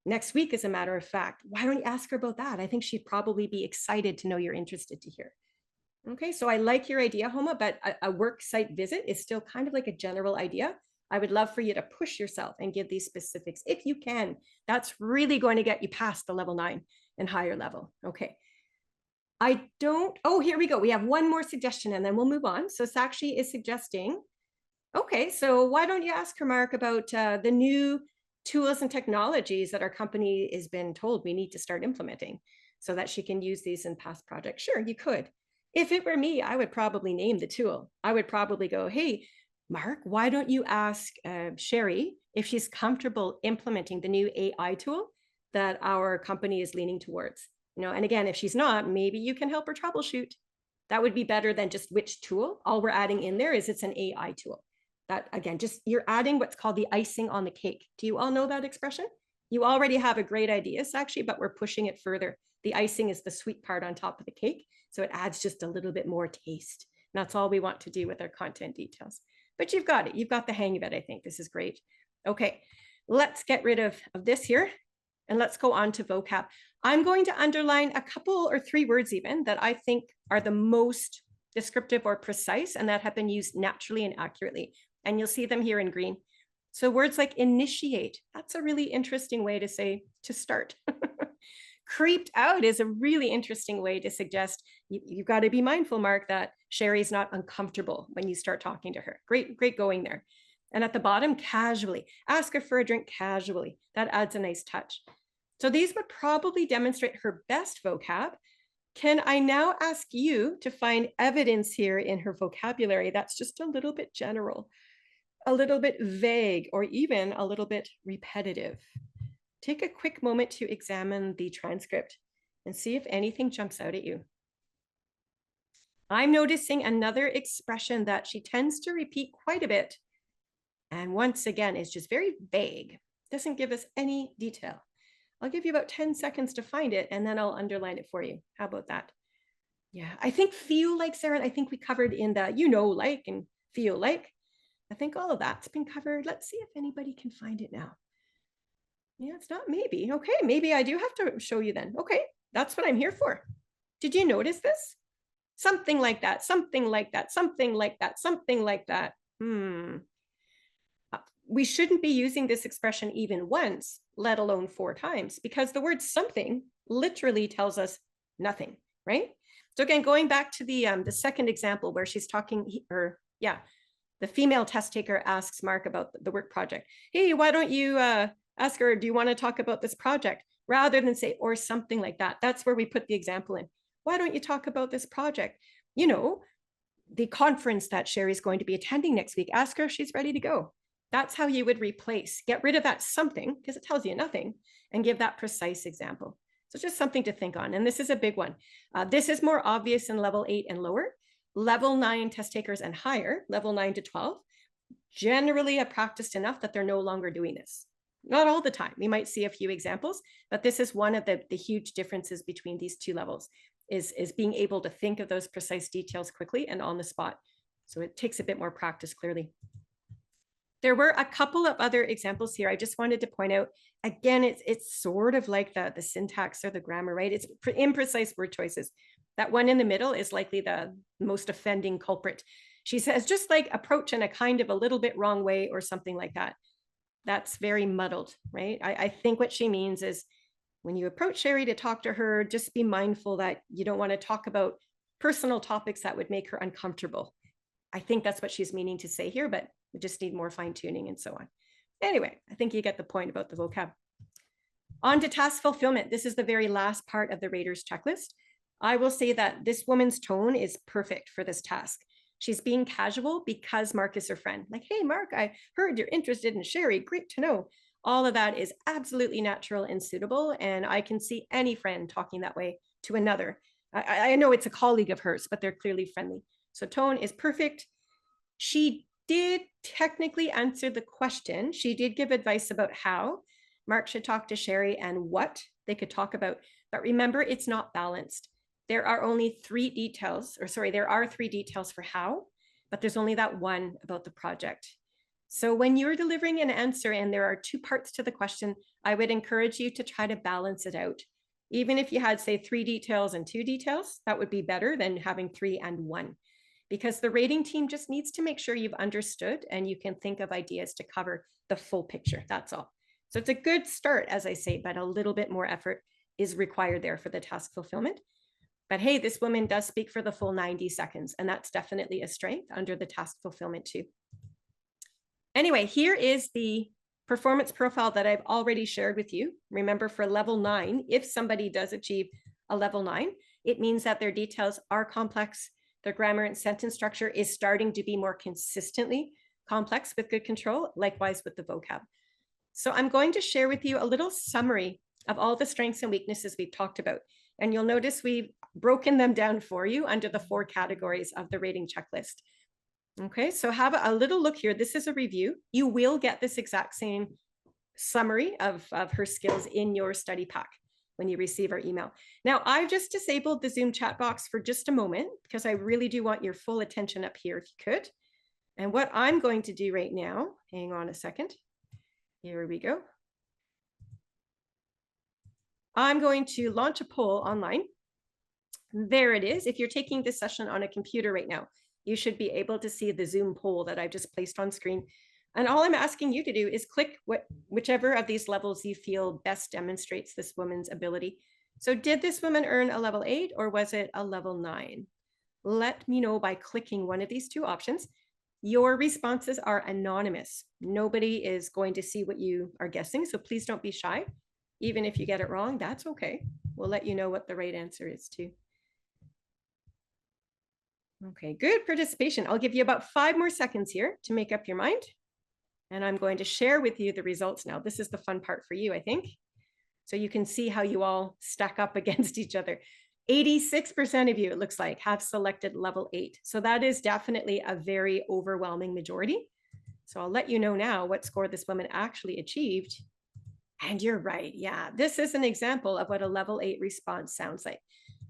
next week, as a matter of fact. Why don't you ask her about that? I think she'd probably be excited to know you're interested to hear. Okay, so I like your idea, Homa, but a work site visit is still kind of like a general idea. I would love for you to push yourself and give these specifics if you can. That's really going to get you past the level 9 and higher level. Okay. Oh, here we go. We have one more suggestion and then we'll move on. So Sakshi is suggesting, okay, so why don't you ask her, Mark, about the new tools and technologies that our company has been told we need to start implementing so that she can use these in past projects? Sure, you could. If it were me, I would probably name the tool. I would probably go, hey, Mark, why don't you ask Sherry if she's comfortable implementing the new AI tool that our company is leaning towards? You know, and again, if she's not, maybe you can help her troubleshoot. That would be better than just which tool. All we're adding in there is it's an AI tool. That again, just you're adding what's called the icing on the cake. Do you all know that expression? You already have a great idea, actually, but we're pushing it further. The icing is the sweet part on top of the cake. So it adds just a little bit more taste. And that's all we want to do with our content details. But you've got it. You've got the hang of it, I think. This is great. Okay, let's get rid of this here. And let's go on to vocab. I'm going to underline a couple or 3 words even that I think are the most descriptive or precise and that have been used naturally and accurately. And you'll see them here in green. So words like initiate, that's a really interesting way to say to start. Creeped out is a really interesting way to suggest you've got to be mindful, Mark, that Sherry's not uncomfortable when you start talking to her. Great going there. And at the bottom, casually, ask her for a drink casually. That adds a nice touch. So these would probably demonstrate her best vocab. Can I now ask you to find evidence here in her vocabulary that's just a little bit general, a little bit vague, or even a little bit repetitive? Take a quick moment to examine the transcript and see if anything jumps out at you. I'm noticing another expression that she tends to repeat quite a bit. And once again, is just very vague. Doesn't give us any detail. I'll give you about 10 seconds to find it and then I'll underline it for you. How about that? Yeah, I think feel like, Sarah, I think we covered in the like and feel like. I think all of that's been covered. Let's see if anybody can find it now. Yeah, it's not maybe. Okay, maybe I do have to show you then. Okay, that's what I'm here for. Did you notice this? Something like that, something like that, something like that, something like that. We shouldn't be using this expression even once, let alone 4 times, because the word something literally tells us nothing, right? So again, going back to the second example where she's talking, the female test taker asks Mark about the work project. Hey, why don't you ask her, do you want to talk about this project? Rather than say, or something like that. That's where we put the example in. Why don't you talk about this project? You know, the conference that Sherry's going to be attending next week. Ask her if she's ready to go. That's how you would replace, get rid of that something because it tells you nothing and give that precise example. So just something to think on. And this is a big one. This is more obvious in level 8 and lower. Level 9 test takers and higher, level 9 to 12, generally have practiced enough that they're no longer doing this. Not all the time. We might see a few examples, but this is one of the huge differences between these two levels is being able to think of those precise details quickly and on the spot. So it takes a bit more practice, clearly. There were a couple of other examples here. I just wanted to point out, again, it's sort of like the syntax or the grammar, right? It's imprecise word choices. That one in the middle is likely the most offending culprit. She says, just like approach in a kind of a little bit wrong way or something like that. That's very muddled, right? I think what she means is when you approach Sherry to talk to her, just be mindful that you don't want to talk about personal topics that would make her uncomfortable. I think that's what she's meaning to say here, but we just need more fine tuning and so on. Anyway, I think you get the point about the vocab. On to task fulfillment. This is the very last part of the Raters checklist. I will say that this woman's tone is perfect for this task. She's being casual because Mark is her friend. Like, hey, Mark, I heard you're interested in Sherry. Great to know. All of that is absolutely natural and suitable. And I can see any friend talking that way to another. I know it's a colleague of hers, but they're clearly friendly. So tone is perfect. She did technically answer the question. She did give advice about how Mark should talk to Sherry and what they could talk about. But remember, it's not balanced. There are only 3 details, there are 3 details for how, but there's only that one about the project. So when you're delivering an answer and there are 2 parts to the question, I would encourage you to try to balance it out. Even if you had, say, 3 details and 2 details, that would be better than having 3 and 1. Because the rating team just needs to make sure you've understood and you can think of ideas to cover the full picture. That's all. So it's a good start, as I say, but a little bit more effort is required there for the task fulfillment. But hey, this woman does speak for the full 90 seconds, and that's definitely a strength under the task fulfillment too. Anyway, here is the performance profile that I've already shared with you. Remember, for level 9, if somebody does achieve a level 9, it means that their details are complex. Their grammar and sentence structure is starting to be more consistently complex with good control, likewise with the vocab. So I'm going to share with you a little summary of all the strengths and weaknesses we've talked about. And you'll notice we've broken them down for you under the 4 categories of the rating checklist. Okay, so have a little look here. This is a review. You will get this exact same summary of her skills in your study pack when you receive our email. Now, I've just disabled the Zoom chat box for just a moment because I really do want your full attention up here if you could. And what I'm going to do right now, hang on a second. Here we go. I'm going to launch a poll online. There it is. If you're taking this session on a computer right now, you should be able to see the Zoom poll that I just placed on screen. And all I'm asking you to do is click whichever of these levels you feel best demonstrates this woman's ability. So did this woman earn a level 8 or was it a level 9? Let me know by clicking one of these 2 options. Your responses are anonymous. Nobody is going to see what you are guessing, so please don't be shy. Even if you get it wrong, that's okay. We'll let you know what the right answer is too. Okay, good participation. I'll give you about 5 more seconds here to make up your mind. And I'm going to share with you the results now. This is the fun part for you, I think. So you can see how you all stack up against each other. 86% of you, it looks like, have selected level 8. So that is definitely a very overwhelming majority. So I'll let you know now what score this woman actually achieved. And you're right. Yeah, this is an example of what a level 8 response sounds like.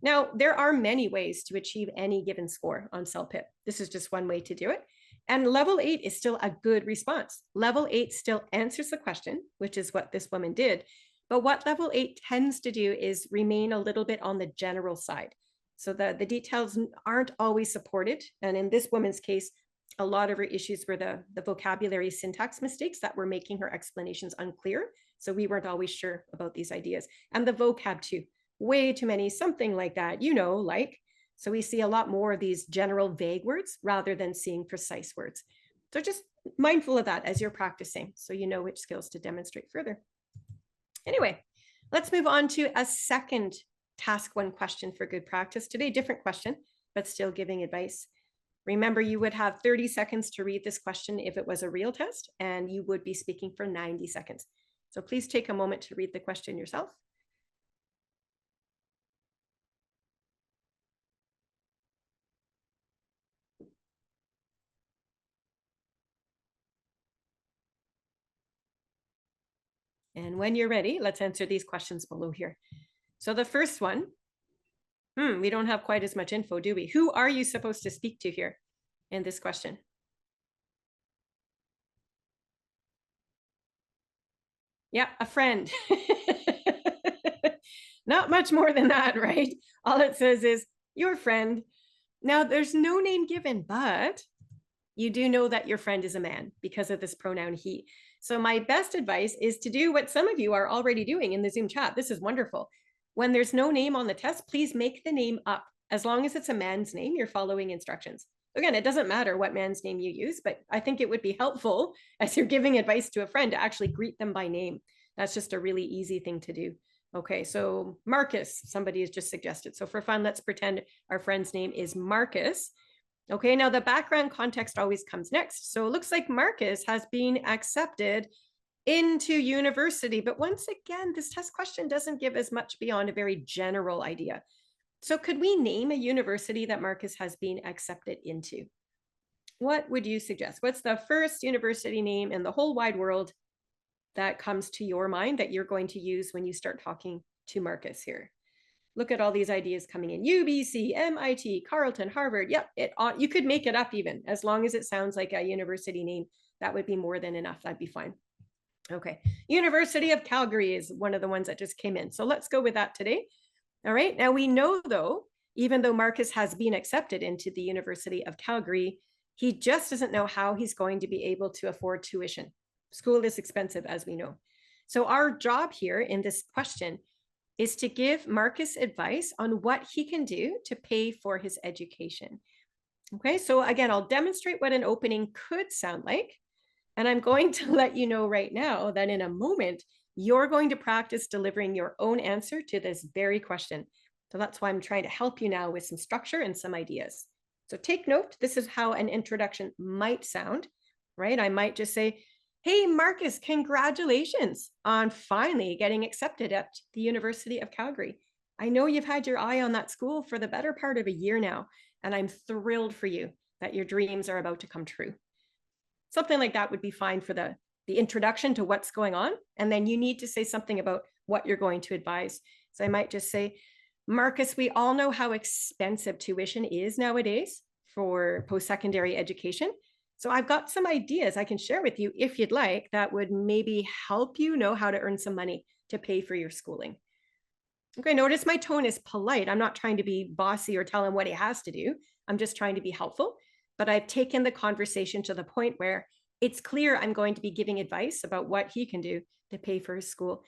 Now, there are many ways to achieve any given score on CELPIP. This is just one way to do it. And level 8 is still a good response. Level 8 still answers the question, which is what this woman did. But what level 8 tends to do is remain a little bit on the general side. So the details aren't always supported. And in this woman's case, a lot of her issues were the vocabulary syntax mistakes that were making her explanations unclear. So we weren't always sure about these ideas. And the vocab too, way too many, something like that, you know, like. So we see a lot more of these general vague words rather than seeing precise words. So just mindful of that as you're practicing so you know which skills to demonstrate further. Anyway, let's move on to a second task 1 question for good practice. Today, different question, but still giving advice. Remember, you would have 30 seconds to read this question if it was a real test, and you would be speaking for 90 seconds. So please take a moment to read the question yourself. And when you're ready, let's answer these questions below here. So the first one, we don't have quite as much info, do we? Who are you supposed to speak to here in this question? Yeah, a friend. Not much more than that, right? All it says is your friend. Now, there's no name given, but you do know that your friend is a man because of this pronoun he. So my best advice is to do what some of you are already doing in the Zoom chat. This is wonderful. When there's no name on the test, please make the name up. As long as it's a man's name, you're following instructions. Again, it doesn't matter what man's name you use, but I think it would be helpful as you're giving advice to a friend to actually greet them by name. That's just a really easy thing to do. Okay, so Marcus, somebody has just suggested. So for fun, let's pretend our friend's name is Marcus. Okay, now the background context always comes next. So it looks like Marcus has been accepted into university. But once again, this test question doesn't give as much beyond a very general idea. So could we name a university that Marcus has been accepted into? What would you suggest? What's the first university name in the whole wide world that comes to your mind that you're going to use when you start talking to Marcus here? Look at all these ideas coming in. UBC, MIT, Carleton, Harvard. Yep, you could make it up even. As long as it sounds like a university name, that would be more than enough. That'd be fine. Okay, University of Calgary is one of the ones that just came in. So let's go with that today. All right, now we know though, even though Marcus has been accepted into the University of Calgary, he just doesn't know how he's going to be able to afford tuition. School is expensive, as we know. So our job here in this question is to give Marcus advice on what he can do to pay for his education. Okay, so again, I'll demonstrate what an opening could sound like. And I'm going to let you know right now that in a moment, you're going to practice delivering your own answer to this very question. So that's why I'm trying to help you now with some structure and some ideas. So take note, this is how an introduction might sound, right? I might just say, hey, Marcus, congratulations on finally getting accepted at the University of Calgary. I know you've had your eye on that school for the better part of a year now, and I'm thrilled for you that your dreams are about to come true. Something like that would be fine for the introduction to what's going on. And then you need to say something about what you're going to advise. So I might just say, Marcus, we all know how expensive tuition is nowadays for post-secondary education. So I've got some ideas I can share with you if you'd like that would maybe help you know how to earn some money to pay for your schooling. Okay, notice my tone is polite. I'm not trying to be bossy or tell him what he has to do. I'm just trying to be helpful. But I've taken the conversation to the point where it's clear I'm going to be giving advice about what he can do to pay for his school.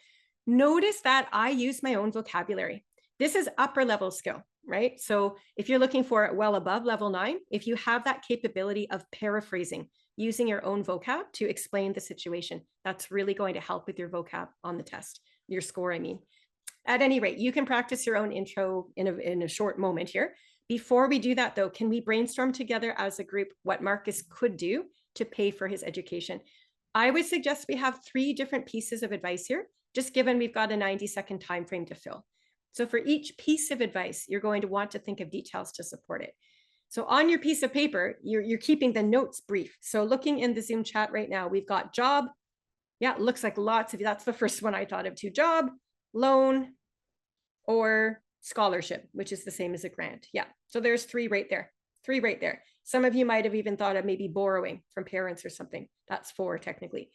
Notice that I use my own vocabulary. This is upper level skill, right? So if you're looking for it well above level 9, if you have that capability of paraphrasing, using your own vocab to explain the situation, that's really going to help with your vocab on the test, your score, I mean. At any rate, you can practice your own intro in a short moment here. Before we do that though, can we brainstorm together as a group what Marcus could do to pay for his education? I would suggest we have 3 different pieces of advice here, just given we've got a 90-second time frame to fill. So for each piece of advice, you're going to want to think of details to support it. So on your piece of paper, you're keeping the notes brief. So looking in the Zoom chat right now, we've got job. Yeah, it looks like lots of, that's the first one I thought of too. Job, loan, or scholarship, which is the same as a grant. Yeah, so there's 3 right there. 3 right there. Some of you might have even thought of maybe borrowing from parents or something. That's 4 technically.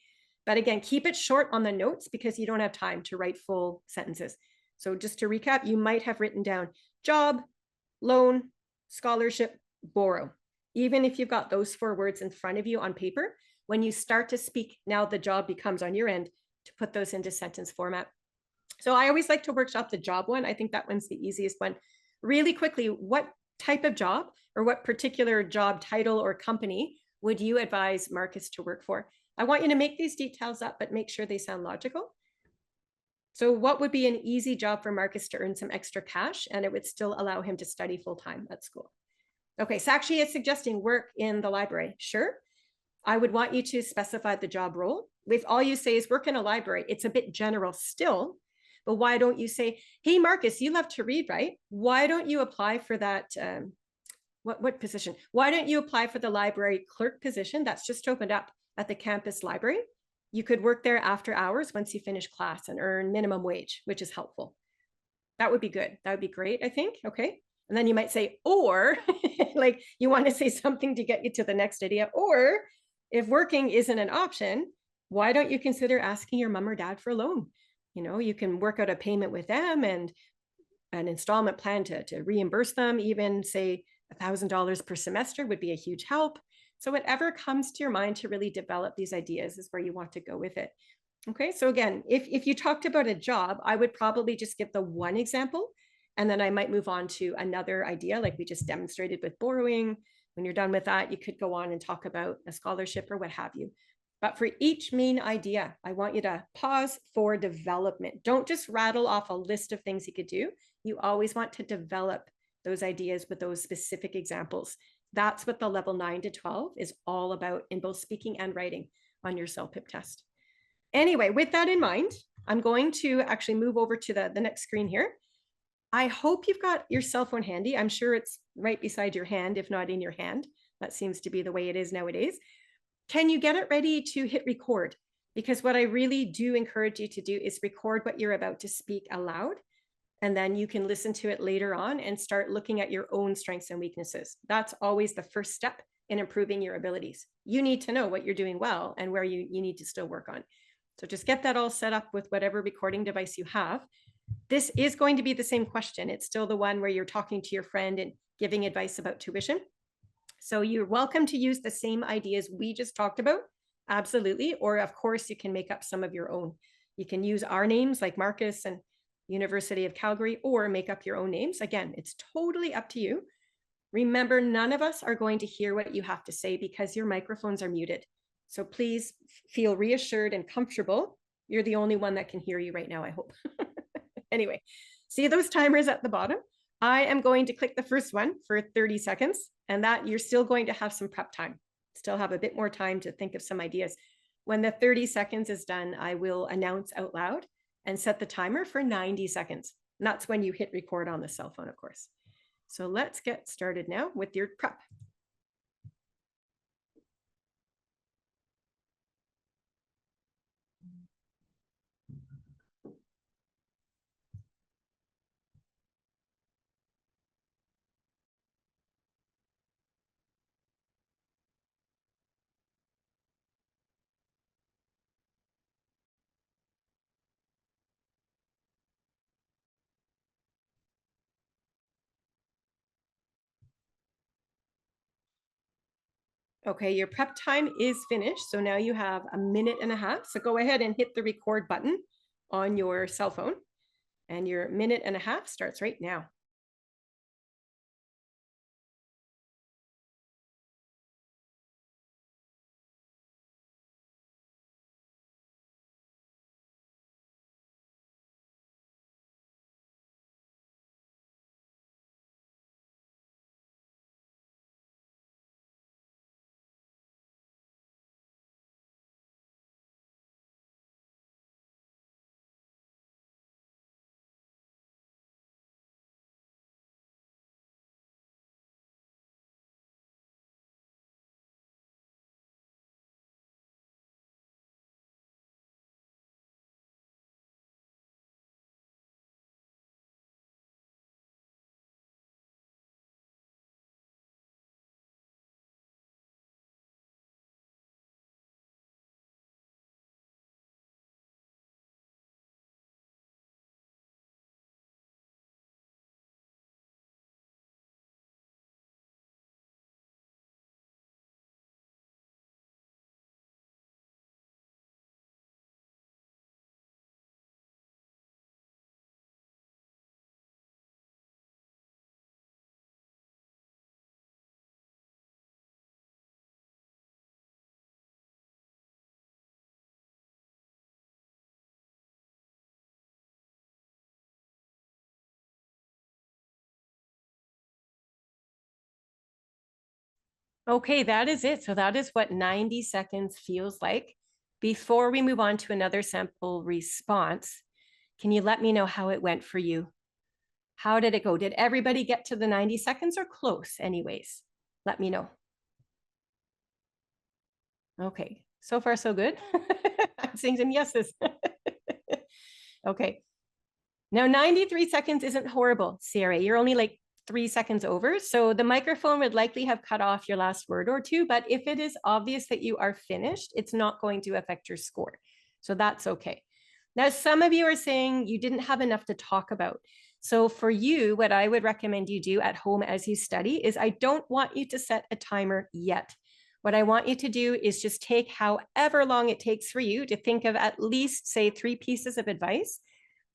But again, keep it short on the notes because you don't have time to write full sentences. So just to recap, you might have written down job, loan, scholarship, borrow. Even if you've got those 4 words in front of you on paper, when you start to speak, now the job becomes on your end to put those into sentence format. So I always like to workshop the job one. I think that one's the easiest one. Really quickly, what type of job or what particular job title or company would you advise Marcus to work for? I want you to make these details up, but make sure they sound logical. So what would be an easy job for Marcus to earn some extra cash and it would still allow him to study full-time at school? Okay, so actually it's suggesting work in the library. Sure. I would want you to specify the job role. If all you say is work in a library, it's a bit general still, but why don't you say, hey, Marcus, you love to read, right? Why don't you apply for that? What position? Why don't you apply for the library clerk position that's just opened up at the campus library? You could work there after hours once you finish class and earn minimum wage, which is helpful. That would be good. That would be great, I think. Okay. And then you might say, or like you want to say something to get you to the next idea. Or if working isn't an option, why don't you consider asking your mom or dad for a loan? You know, you can work out a payment with them and an installment plan to reimburse them, even say $1,000 per semester would be a huge help. So whatever comes to your mind to really develop these ideas is where you want to go with it. Okay, so again, if you talked about a job, I would probably just give the one example, and then I might move on to another idea like we just demonstrated with borrowing. When you're done with that, you could go on and talk about a scholarship or what have you. But for each main idea, I want you to pause for development. Don't just rattle off a list of things you could do. You always want to develop those ideas with those specific examples. That's what the level 9 to 12 is all about in both speaking and writing on your CELPIP test. Anyway, with that in mind, I'm going to actually move over to the next screen here. I hope you've got your cell phone handy. I'm sure it's right beside your hand, if not in your hand. That seems to be the way it is nowadays. Can you get it ready to hit record? Because what I really do encourage you to do is record what you're about to speak aloud. And then you can listen to it later on and start looking at your own strengths and weaknesses. That's always the first step in improving your abilities. You need to know what you're doing well and where you need to still work on. So just get that all set up with whatever recording device you have. This is going to be the same question. It's still the one where you're talking to your friend and giving advice about tuition. So you're welcome to use the same ideas we just talked about. Absolutely. Or of course, you can make up some of your own. You can use our names like Marcus and University of Calgary, or make up your own names. Again, it's totally up to you. Remember, none of us are going to hear what you have to say because your microphones are muted. So please feel reassured and comfortable. You're the only one that can hear you right now, I hope. Anyway, see those timers at the bottom? I am going to click the first one for 30 seconds, and that you're still going to have some prep time. Still have a bit more time to think of some ideas. When the 30 seconds is done, I will announce out loud and set the timer for 90 seconds. And that's when you hit record on the cell phone, of course. So let's get started now with your prep. Okay, your prep time is finished. So now you have a minute and a half. So go ahead and hit the record button on your cell phone. And your minute and a half starts right now. Okay, that is it. So that is what 90 seconds feels like. Before we move on to another sample response, can you let me know how it went for you? How did it go? Did everybody get to the 90 seconds or close anyways? Let me know. Okay, so far so good. I'm seeing some yeses. Okay, now 93 seconds isn't horrible, Sierra. You're only like 3 seconds over. So the microphone would likely have cut off your last word or two, but if it is obvious that you are finished, it's not going to affect your score. So that's okay. Now, some of you are saying you didn't have enough to talk about. So for you, what I would recommend you do at home as you study is I don't want you to set a timer yet. What I want you to do is just take however long it takes for you to think of at least, say, 3 pieces of advice,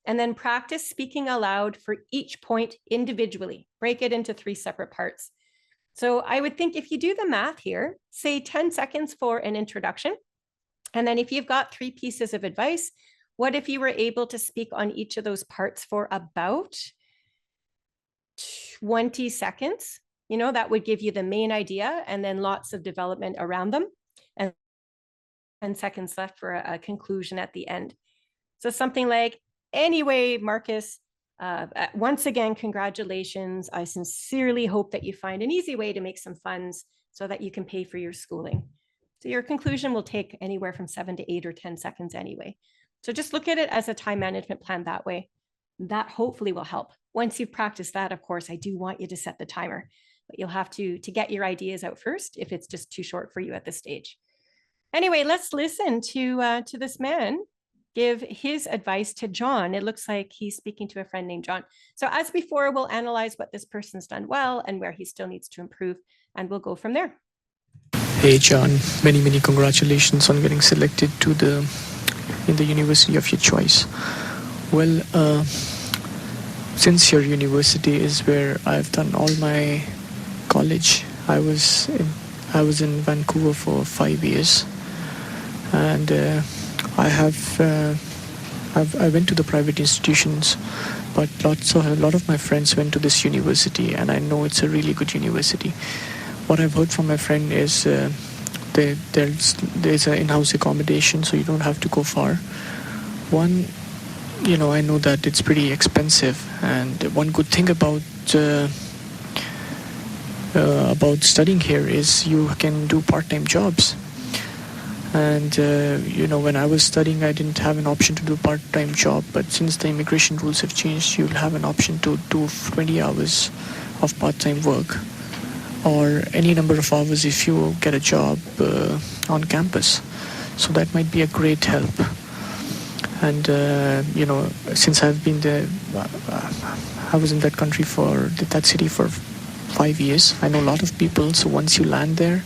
and then practice speaking aloud for each point individually. Break it into 3 separate parts. So I would think if you do the math here, say 10 seconds for an introduction. And then if you've got 3 pieces of advice, what if you were able to speak on each of those parts for about 20 seconds? You know, that would give you the main idea and then lots of development around them. And 10 seconds left for a conclusion at the end. So something like, anyway, Marcus, once again, congratulations. I sincerely hope that you find an easy way to make some funds so that you can pay for your schooling. So your conclusion will take anywhere from 7 to 8 or 10 seconds anyway. So just look at it as a time management plan that way. That hopefully will help. Once you've practiced that, of course, I do want you to set the timer, but you'll have to get your ideas out first if it's just too short for you at this stage. Anyway, let's listen to this man give his advice to John. It looks like he's speaking to a friend named John. So as before, we'll analyze what this person's done well and where he still needs to improve, and we'll go from there. Hey John, many congratulations on getting selected to in the university of your choice. Well, since your university is where I've done all my college, I was in Vancouver for 5 years, and I went to the private institutions, but a lot of my friends went to this university, and I know it's a really good university. What I've heard from my friend is there's an in-house accommodation, so you don't have to go far. I know that it's pretty expensive, and one good thing about studying here is you can do part-time jobs. And when I was studying, I didn't have an option to do a part-time job, but since the immigration rules have changed, you'll have an option to do 20 hours of part-time work, or any number of hours if you get a job on campus. So that might be a great help. And since I've been there, I was in that city for 5 years. I know a lot of people, so once you land there,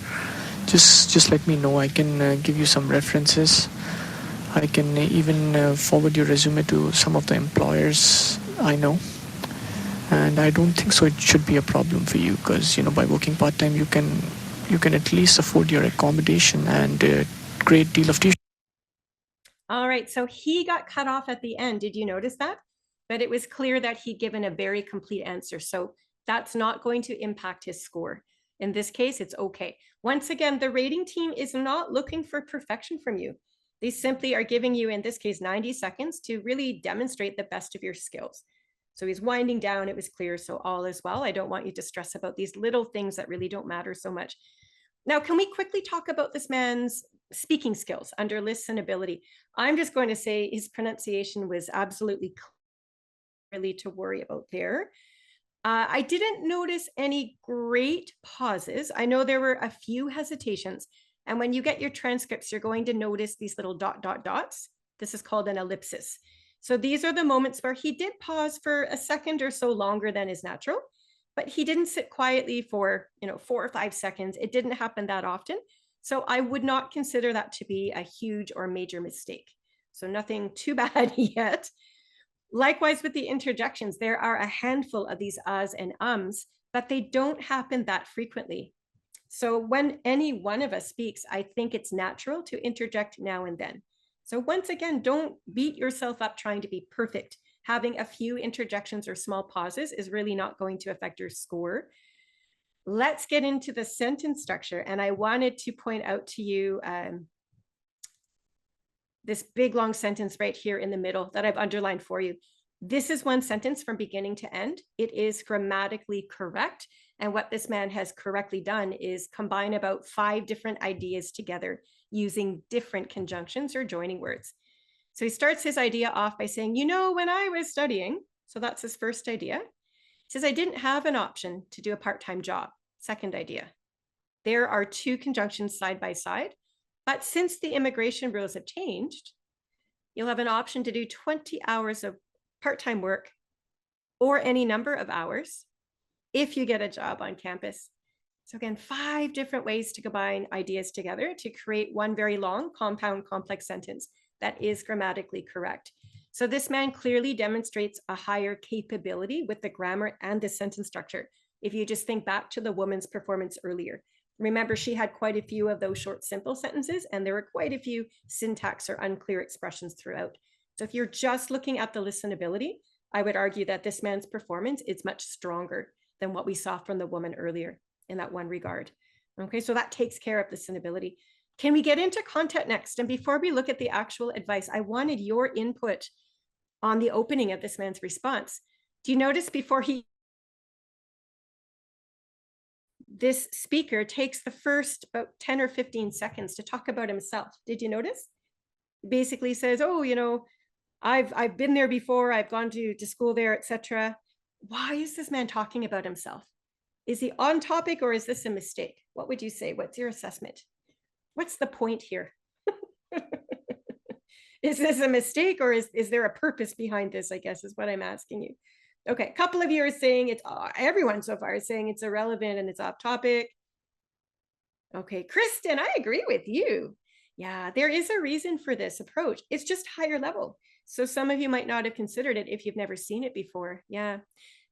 just let me know. I can give you some references. I can even forward your resume to some of the employers I know. And I don't think so it should be a problem for you, because by working part-time you can at least afford your accommodation and a great deal of tuition. All right, so he got cut off at the end. Did you notice that? But it was clear that he'd given a very complete answer. So that's not going to impact his score. In this case, it's okay. Once again, the rating team is not looking for perfection from you. They simply are giving you, in this case, 90 seconds to really demonstrate the best of your skills. So he's winding down. It was clear. So all is well. I don't want you to stress about these little things that really don't matter so much. Now, can we quickly talk about this man's speaking skills under listenability? I'm just going to say his pronunciation was absolutely clearly to worry about there. I didn't notice any great pauses. I know there were a few hesitations. And when you get your transcripts, you're going to notice these little dots. This is called an ellipsis. So these are the moments where he did pause for a second or so longer than is natural, but he didn't sit quietly for 4 or 5 seconds. It didn't happen that often. So I would not consider that to be a huge or major mistake. So nothing too bad yet. Likewise with the interjections, there are a handful of these ahs and ums, but they don't happen that frequently. So when any one of us speaks, I think it's natural to interject now and then. So once again, don't beat yourself up trying to be perfect. Having a few interjections or small pauses is really not going to affect your score. let's get into the sentence structure. And I wanted to point out to you this big long sentence right here in the middle that I've underlined for you. This is one sentence from beginning to end. It is grammatically correct. And what this man has correctly done is combine about 5 different ideas together using different conjunctions or joining words. So he starts his idea off by saying, you know, when I was studying, so that's his first idea. He says, I didn't have an option to do a part-time job. Second idea. There are 2 conjunctions side by side, but since the immigration rules have changed, you'll have an option to do 20 hours of part-time work or any number of hours if you get a job on campus. So again, 5 different ways to combine ideas together to create one very long, compound, complex sentence that is grammatically correct. So this man clearly demonstrates a higher capability with the grammar and the sentence structure. If you just think back to the woman's performance earlier, remember she had quite a few of those short, simple sentences, and there were quite a few syntax or unclear expressions throughout. So if you're just looking at the listenability, I would argue that this man's performance is much stronger than what we saw from the woman earlier in that one regard. Okay, so that takes care of listenability. Can we get into content next? And before we look at the actual advice, I wanted your input on the opening of this man's response. Do you notice this speaker takes the first about 10 or 15 seconds to talk about himself? Did you notice? Basically says, oh, you know, I've been there before, I've gone to school there, etc. Why is this man talking about himself? Is he on topic or is this a mistake? What would you say? What's your assessment? What's the point here? Is this a mistake or is there a purpose behind this, I guess is what I'm asking you. Okay, a couple of you are saying it's, everyone so far is saying it's irrelevant and it's off topic. Okay, Kristen, I agree with you. Yeah, there is a reason for this approach. It's just higher level. So some of you might not have considered it if you've never seen it before. Yeah,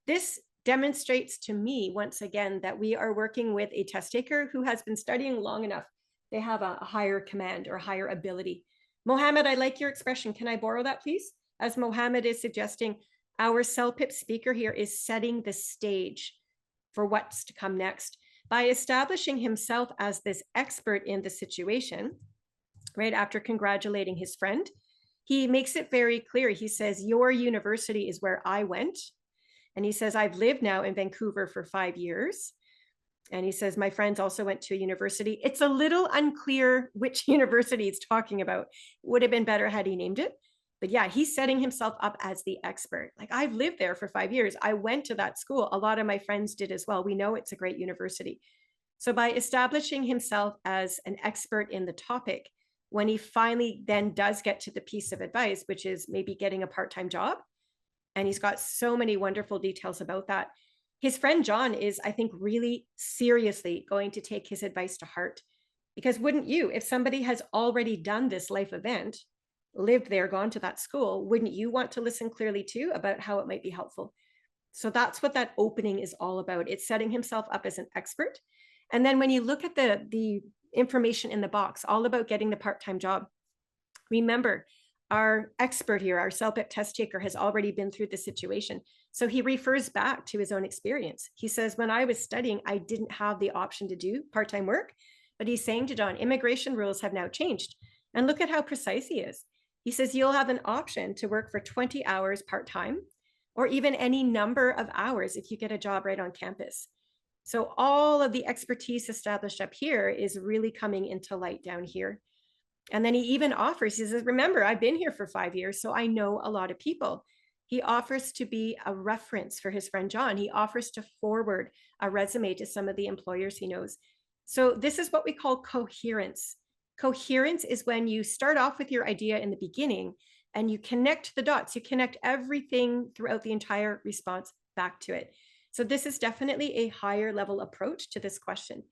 this demonstrates to me once again that we are working with a test taker who has been studying long enough. They have a higher command or higher ability. Mohammed, I like your expression. Can I borrow that, please? As Mohammed is suggesting, our CELPIP speaker here is setting the stage for what's to come next by establishing himself as this expert in the situation. Right after congratulating his friend, he makes it very clear. He says, your university is where I went. And he says, I've lived now in Vancouver for 5 years. And he says, my friends also went to a university. It's a little unclear which university he's talking about. Would have been better had he named it. But yeah, he's setting himself up as the expert. Like, I've lived there for 5 years. I went to that school. A lot of my friends did as well. We know it's a great university. So by establishing himself as an expert in the topic, when he finally then does get to the piece of advice, which is maybe getting a part-time job, and he's got so many wonderful details about that, his friend John is, I think, really seriously going to take his advice to heart. Because wouldn't you, if somebody has already done this life event, lived there, gone to that school, wouldn't you want to listen clearly too about how it might be helpful? So that's what that opening is all about. It's setting himself up as an expert. And then when you look at the information in the box, all about getting the part-time job, remember, our expert here, our CELPIP test taker, has already been through the situation. So he refers back to his own experience. He says, when I was studying, I didn't have the option to do part-time work, but he's saying to John, immigration rules have now changed. And look at how precise he is. He says, you'll have an option to work for 20 hours part-time, or even any number of hours if you get a job right on campus. So all of the expertise established up here is really coming into light down here. And then he even offers, he says, remember, I've been here for 5 years, so I know a lot of people. He offers to be a reference for his friend John. He offers to forward a resume to some of the employers he knows. So this is what we call coherence. Coherence is when you start off with your idea in the beginning and you connect the dots, you connect everything throughout the entire response back to it. So this is definitely a higher level approach to this question.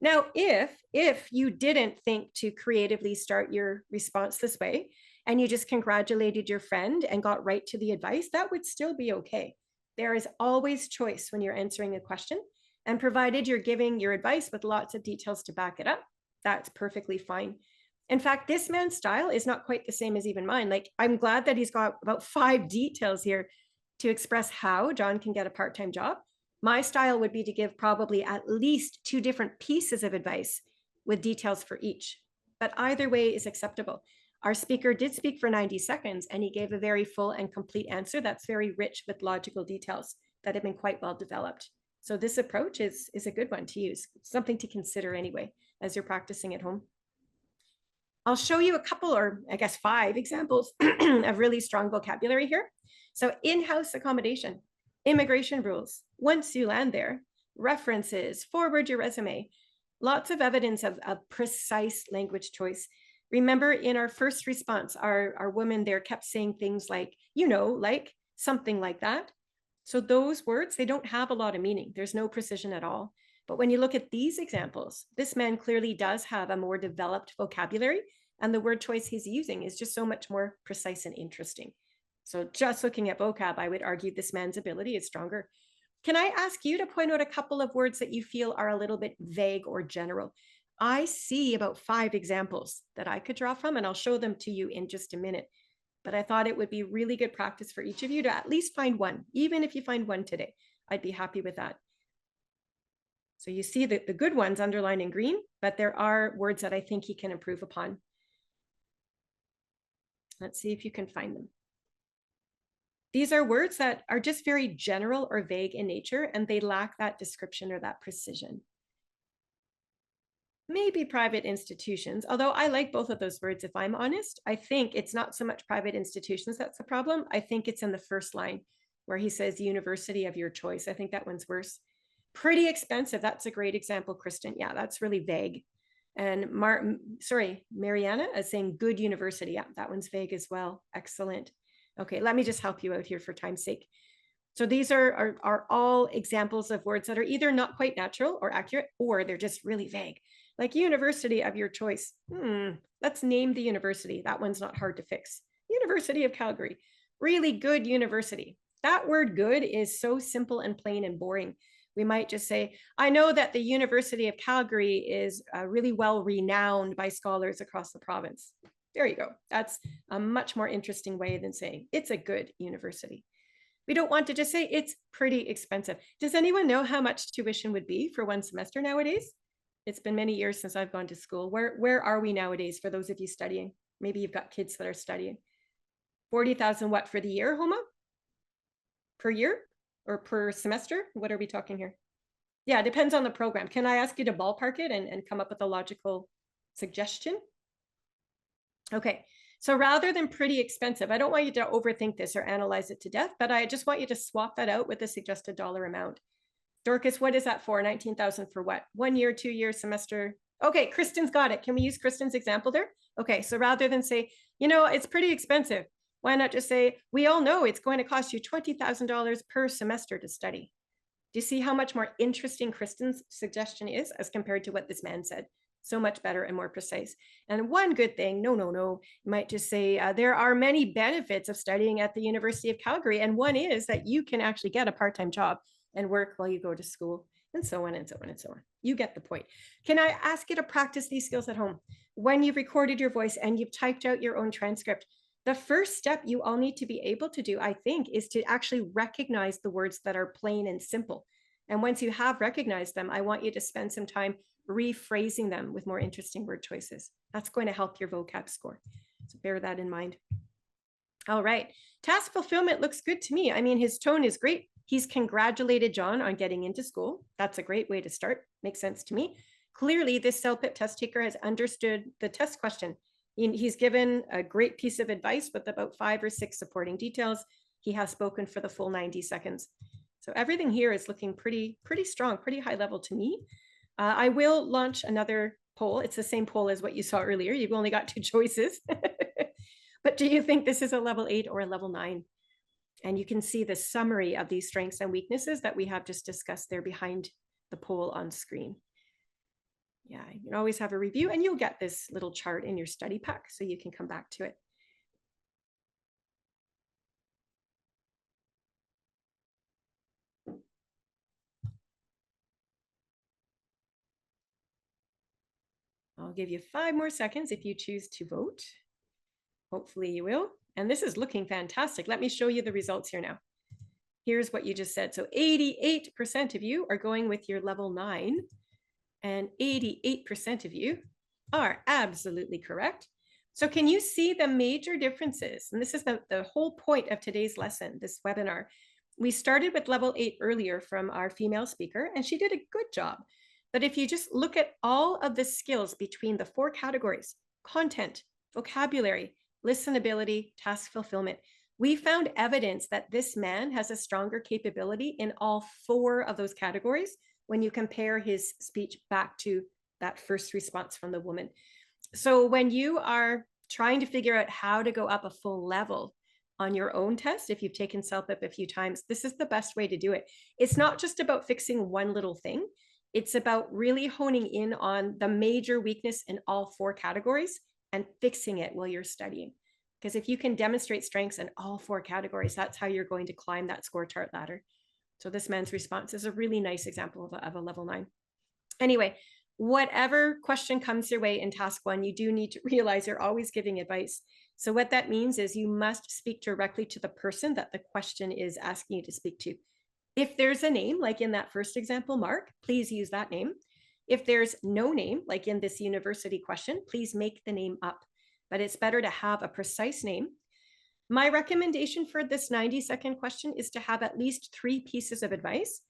Now, if you didn't think to creatively start your response this way, and you just congratulated your friend and got right to the advice, that would still be okay. There is always choice when you're answering a question, and provided you're giving your advice with lots of details to back it up, that's perfectly fine. In fact, this man's style is not quite the same as even mine. Like, I'm glad that he's got about 5 details here to express how John can get a part-time job. My style would be to give probably at least 2 different pieces of advice with details for each, but either way is acceptable. Our speaker did speak for 90 seconds and he gave a very full and complete answer that's very rich with logical details that have been quite well developed. So this approach is a good one to use, something to consider anyway, as you're practicing at home. I'll show you a couple, or I guess 5 examples of really strong vocabulary here. So in-house accommodation, immigration rules, once you land there, references, forward your resume, lots of evidence of precise language choice. Remember in our first response, our woman there kept saying things like, you know, like something like that. So those words, they don't have a lot of meaning. There's no precision at all. But when you look at these examples, this man clearly does have a more developed vocabulary, and the word choice he's using is just so much more precise and interesting. So just looking at vocab, I would argue this man's ability is stronger. Can I ask you to point out a couple of words that you feel are a little bit vague or general? I see about 5 examples that I could draw from, and I'll show them to you in just a minute. But I thought it would be really good practice for each of you to at least find one. Even if you find one today, I'd be happy with that. So you see the good ones underlined in green, but there are words that I think he can improve upon. Let's see if you can find them. These are words that are just very general or vague in nature, and they lack that description or that precision. Maybe private institutions, although I like both of those words, if I'm honest. I think it's not so much private institutions that's the problem. I think it's in the first line where he says university of your choice. I think that one's worse. Pretty expensive. That's a great example, Kristen. Yeah, that's really vague. And Mariana is saying good university. Yeah, that one's vague as well. Excellent. Okay, let me just help you out here for time's sake. So these are all examples of words that are either not quite natural or accurate, or they're just really vague. Like university of your choice. Let's name the university. That one's not hard to fix. University of Calgary. Really good university. That word good is so simple and plain and boring. We might just say, I know that the University of Calgary is really well renowned by scholars across the province. There you go. That's a much more interesting way than saying it's a good university. We don't want to just say it's pretty expensive. Does anyone know how much tuition would be for one semester nowadays? It's been many years since I've gone to school. Where are we nowadays for those of you studying? Maybe you've got kids that are studying. 40,000 what for the year, Homa? Per year or per semester? What are we talking here? Yeah, it depends on the program. Can I ask you to ballpark it and come up with a logical suggestion? Okay, so rather than pretty expensive, I don't want you to overthink this or analyze it to death, but I just want you to swap that out with the suggested dollar amount. Dorcas, what is that for? 19,000 for what? 1 year, 2 year, semester? Okay, Kristen's got it. Can we use Kristen's example there? Okay, so rather than say, you know, it's pretty expensive, why not just say, we all know it's going to cost you $20,000 per semester to study. Do you see how much more interesting Kristen's suggestion is as compared to what this man said? So much better and more precise. And one good thing, no, you might just say, there are many benefits of studying at the University of Calgary. And one is that you can actually get a part-time job and work while you go to school, and so on and so on and so on. You get the point. Can I ask you to practice these skills at home? When you've recorded your voice and you've typed out your own transcript, the first step you all need to be able to do, I think, is to actually recognize the words that are plain and simple. And once you have recognized them, I want you to spend some time rephrasing them with more interesting word choices. That's going to help your vocab score. So bear that in mind. All right. Task fulfillment looks good to me. I mean, his tone is great. He's congratulated John on getting into school. That's a great way to start. Makes sense to me. Clearly, this CELPIP test taker has understood the test question. He's given a great piece of advice with about 5 or 6 supporting details. He has spoken for the full 90 seconds. So everything here is looking pretty strong, pretty high level to me. I will launch another poll. It's the same poll as what you saw earlier. You've only got 2 choices. But do you think this is a level 8 or a level 9? And you can see the summary of these strengths and weaknesses that we have just discussed there behind the poll on screen. Yeah, you can always have a review, and you'll get this little chart in your study pack so you can come back to it. I'll give you 5 more seconds if you choose to vote. Hopefully you will. And this is looking fantastic. Let me show you the results here now. here's what you just said. So 88% of you are going with your level 9, and 88% of you are absolutely correct. So can you see the major differences? And this is the whole point of today's lesson, this webinar. We started with level 8 earlier from our female speaker, and she did a good job. But if you just look at all of the skills between the 4 categories, content, vocabulary, listenability, task fulfillment, we found evidence that this man has a stronger capability in all 4 of those categories when you compare his speech back to that first response from the woman. So when you are trying to figure out how to go up a full level on your own test, if you've taken CELPIP a few times, this is the best way to do it. It's not just about fixing one little thing. It's about really honing in on the major weakness in all 4 categories and fixing it while you're studying. Because if you can demonstrate strengths in all 4 categories, that's how you're going to climb that score chart ladder. So this man's response is a really nice example of a level 9. Anyway, whatever question comes your way in task 1, you do need to realize you're always giving advice. So what that means is you must speak directly to the person that the question is asking you to speak to. If there's a name, like in that first example, Mark, please use that name. If there's no name, like in this university question, please make the name up. But it's better to have a precise name. My recommendation for this 90-second question is to have at least 3 pieces of advice.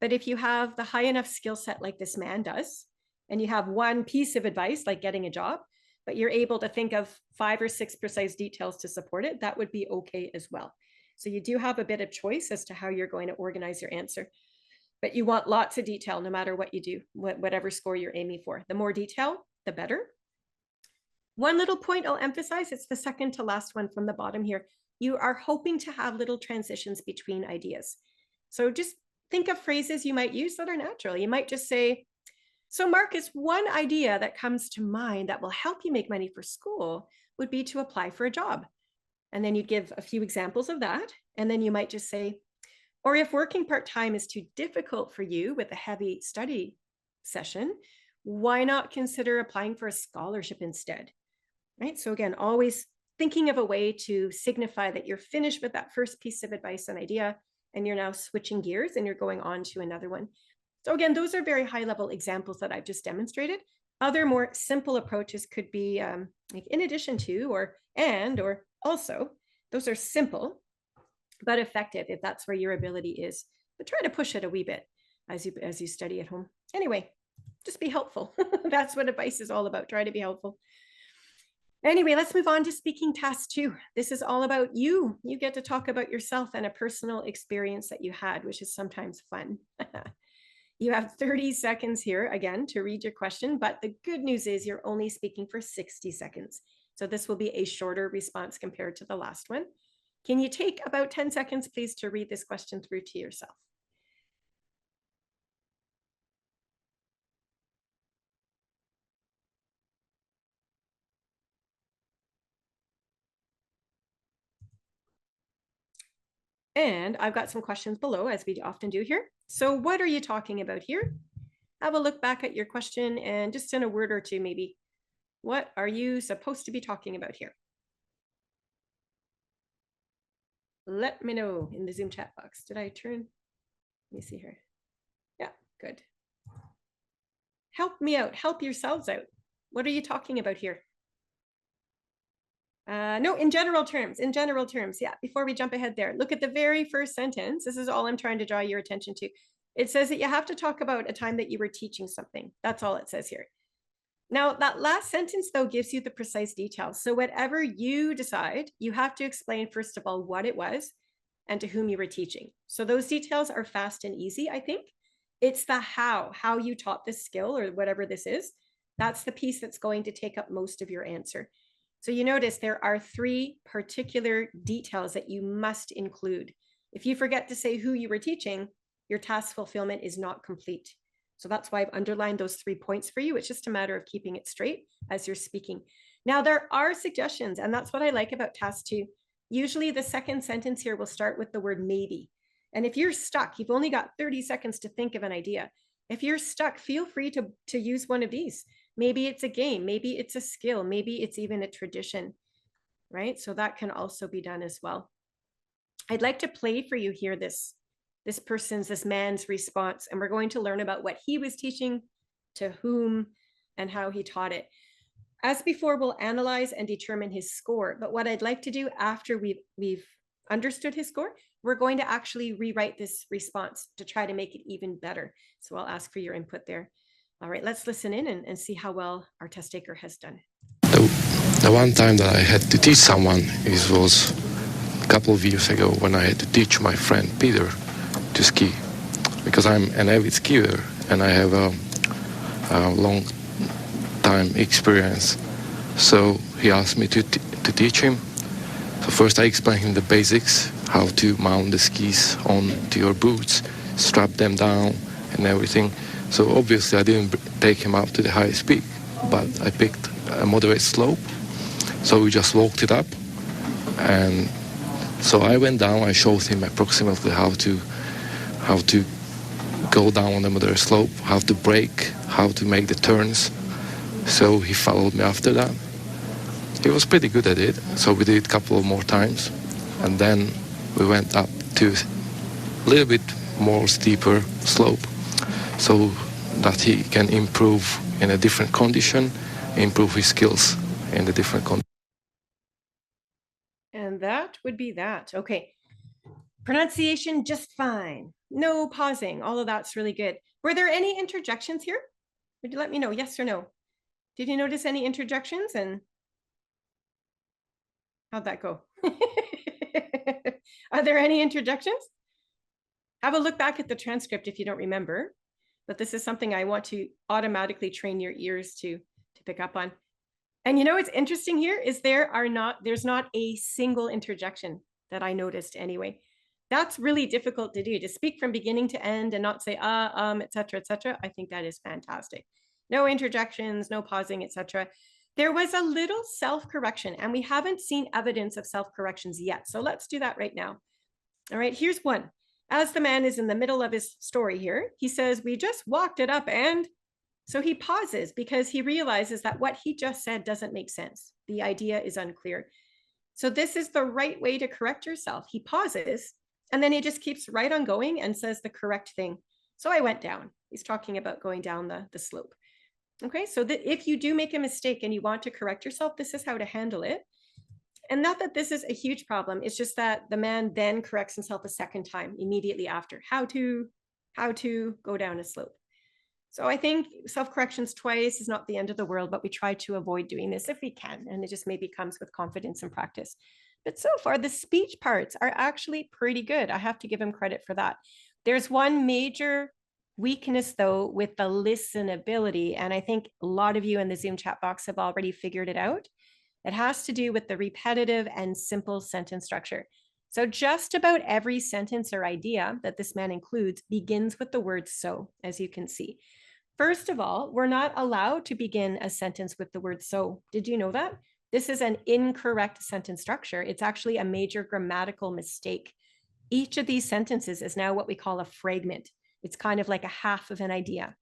But if you have the high enough skill set like this man does, and you have 1 piece of advice like getting a job, but you're able to think of 5 or 6 precise details to support it, that would be okay as well. So you do have a bit of choice as to how you're going to organize your answer. But you want lots of detail no matter what you do, whatever score you're aiming for. The more detail, the better. One little point I'll emphasize, it's the second to last one from the bottom here. You are hoping to have little transitions between ideas. So just think of phrases you might use that are natural. You might just say, so Marcus, one idea that comes to mind that will help you make money for school would be to apply for a job. And then you'd give a few examples of that. And then you might just say, or if working part-time is too difficult for you with a heavy study session, why not consider applying for a scholarship instead? Right? So again, always thinking of a way to signify that you're finished with that first piece of advice and idea, and you're now switching gears and you're going on to another one. So again, those are very high-level examples that I've just demonstrated. Other more simple approaches could be like in addition to, or and, or also. Those are simple, but effective if that's where your ability is. But try to push it a wee bit as you study at home. Anyway, just be helpful. That's what advice is all about. Try to be helpful. Anyway, let's move on to speaking task 2. This is all about you. You get to talk about yourself and a personal experience that you had, which is sometimes fun. You have 30 seconds here again to read your question, but the good news is you're only speaking for 60 seconds. So this will be a shorter response compared to the last one. Can you take about 10 seconds, please, to read this question through to yourself? And I've got some questions below, as we often do here. So what are you talking about here? Have a look back at your question and just in a word or two, maybe, what are you supposed to be talking about here? Let me know in the Zoom chat box. Did I turn? Let me see here. Yeah, good. Help me out. Help yourselves out. What are you talking about here? No, in general terms, yeah, before we jump ahead there, look at the very first sentence. This is all I'm trying to draw your attention to. It says that you have to talk about a time that you were teaching something. That's all it says here. Now, that last sentence, though, gives you the precise details. So whatever you decide, you have to explain, first of all, what it was and to whom you were teaching. So those details are fast and easy, I think. It's the how you taught this skill or whatever this is. That's the piece that's going to take up most of your answer. So you notice there are 3 particular details that you must include. If you forget to say who you were teaching, your task fulfillment is not complete. So that's why I've underlined those 3 points for you. It's just a matter of keeping it straight as you're speaking. Now, there are suggestions, and that's what I like about task 2. Usually the second sentence here will start with the word maybe. And if you're stuck, you've only got 30 seconds to think of an idea. If you're stuck, feel free to use one of these. Maybe it's a game, maybe it's a skill, maybe it's even a tradition, right? So that can also be done as well. I'd like to play for you here this this man's response, and we're going to learn about what he was teaching, to whom, and how he taught it. As before, we'll analyze and determine his score. But what I'd like to do after we've understood his score, we're going to actually rewrite this response to try to make it even better. So I'll ask for your input there. All right, let's listen in and see how well our test taker has done. The one time that I had to teach someone, it was a couple of years ago when I had to teach my friend Peter to ski, because I'm an avid skier and I have a long time experience. So he asked me to teach him. So first I explained him the basics, how to mount the skis onto your boots, strap them down and everything. So obviously I didn't take him up to the highest peak, but I picked a moderate slope. So we just walked it up. And so I went down, I showed him approximately how to go down on the moderate slope, how to brake, how to make the turns. So he followed me after that. He was pretty good at it, so we did it a couple of more times. And then we went up to a little bit more steeper slope so that he can improve in a different condition, improve his skills in the different condition. And that would be that. Okay. Pronunciation, just fine. No pausing. All of that's really good. Were there any interjections here? Would you let me know, yes or no? Did you notice any interjections, and how'd that go? Are there any interjections? Have a look back at the transcript if you don't remember, but this is something I want to automatically train your ears to pick up on. And you know what's interesting here is there's not a single interjection that I noticed anyway. That's really difficult to do, to speak from beginning to end and not say et cetera, et cetera. I think that is fantastic. No interjections, no pausing, et cetera. There was a little self-correction, and we haven't seen evidence of self-corrections yet. So let's do that right now. All right, here's one. As the man is in the middle of his story here, he says, we just walked it up, and so he pauses because he realizes that what he just said doesn't make sense. The idea is unclear. So this is the right way to correct yourself. He pauses, and then he just keeps right on going and says the correct thing. So I went down. He's talking about going down the slope. Okay, so that if you do make a mistake and you want to correct yourself, this is how to handle it. And not that this is a huge problem. It's just that the man then corrects himself a second time immediately after. How to go down a slope. So I think self-corrections twice is not the end of the world, but we try to avoid doing this if we can. And it just maybe comes with confidence and practice. But so far, the speech parts are actually pretty good. I have to give him credit for that. There's one major weakness, though, with the listenability. And I think a lot of you in the Zoom chat box have already figured it out. It has to do with the repetitive and simple sentence structure. So just about every sentence or idea that this man includes begins with the word so, as you can see. First of all, we're not allowed to begin a sentence with the word so. Did you know that? This is an incorrect sentence structure. It's actually a major grammatical mistake. Each of these sentences is now what we call a fragment. It's kind of like a half of an idea.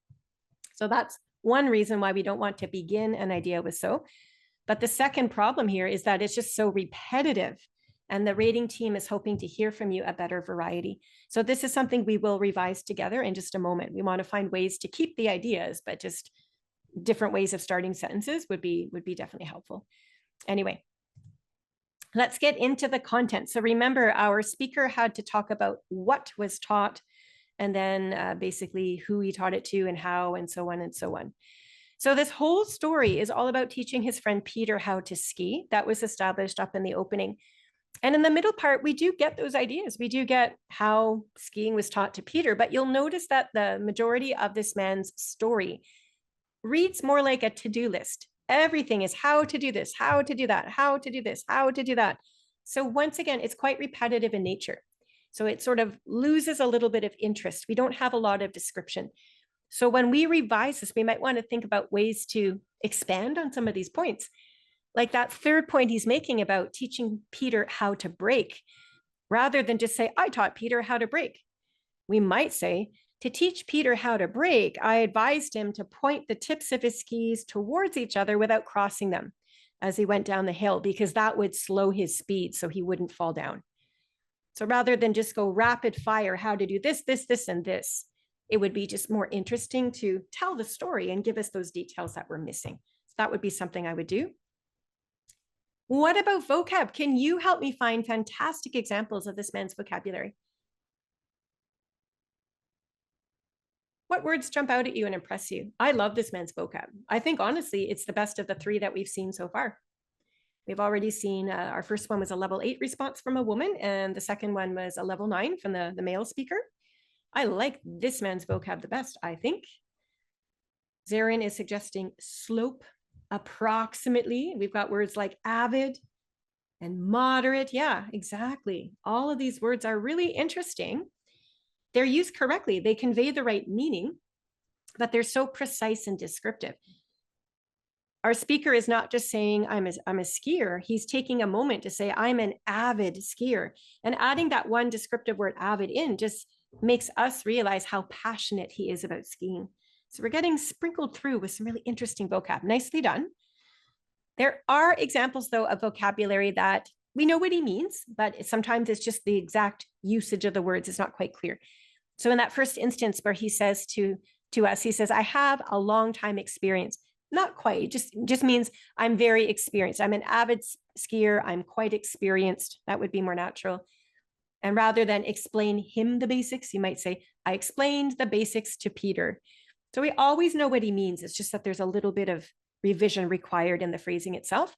So that's one reason why we don't want to begin an idea with so. But the second problem here is that it's just so repetitive, and the rating team is hoping to hear from you a better variety. So this is something we will revise together in just a moment. We want to find ways to keep the ideas, but just different ways of starting sentences would be definitely helpful. Anyway, let's get into the content. So remember, our speaker had to talk about what was taught, and then basically who he taught it to and how, and so on and so on. So this whole story is all about teaching his friend Peter how to ski. That was established up in the opening. And in the middle part, we do get those ideas. We do get how skiing was taught to Peter, but you'll notice that the majority of this man's story reads more like a to-do list. Everything is how to do this, how to do that, how to do this, how to do that. So once again, it's quite repetitive in nature. So it sort of loses a little bit of interest. We don't have a lot of description. So when we revise this, we might want to think about ways to expand on some of these points. Like that third point he's making about teaching Peter how to brake, rather than just say, I taught Peter how to brake. We might say, to teach Peter how to brake, I advised him to point the tips of his skis towards each other without crossing them as he went down the hill, because that would slow his speed so he wouldn't fall down. So rather than just go rapid fire, how to do this, this, this, and this, it would be just more interesting to tell the story and give us those details that we're missing. So that would be something I would do. What about vocab? Can you help me find fantastic examples of this man's vocabulary? What words jump out at you and impress you? I love this man's vocab. I think, honestly, it's the best of the three that we've seen so far. We've already seen our first one was a level 8 response from a woman, and the second one was a level 9 from the male speaker. I like this man's vocab the best, I think. Zarin is suggesting slope, approximately. We've got words like avid and moderate. Yeah, exactly. All of these words are really interesting. They're used correctly. They convey the right meaning, but they're so precise and descriptive. Our speaker is not just saying, I'm a skier. He's taking a moment to say, I'm an avid skier. And adding that one descriptive word avid in just makes us realize how passionate he is about skiing. So we're getting sprinkled through with some really interesting vocab. Nicely done. There are examples, though, of vocabulary that we know what he means, but sometimes it's just the exact usage of the words is not quite clear. So in that first instance where he says to us, he says, I have a long time experience. Not quite, it just means I'm very experienced. I'm an avid skier. I'm quite experienced. That would be more natural. And rather than explain him the basics, you might say, I explained the basics to Peter. So we always know what he means. It's just that there's a little bit of revision required in the phrasing itself.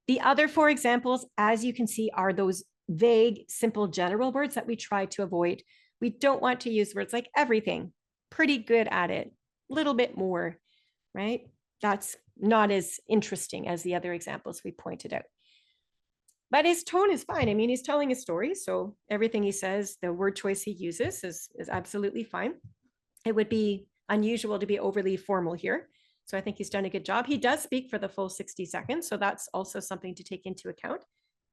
The other 4 examples, as you can see, are those vague, simple, general words that we try to avoid. We don't want to use words like everything, pretty good at it, a little bit more, right? That's not as interesting as the other examples we pointed out. But his tone is fine. I mean, he's telling a story, so everything he says, the word choice he uses is absolutely fine. It would be unusual to be overly formal here. So I think he's done a good job. He does speak for the full 60 seconds, so that's also something to take into account.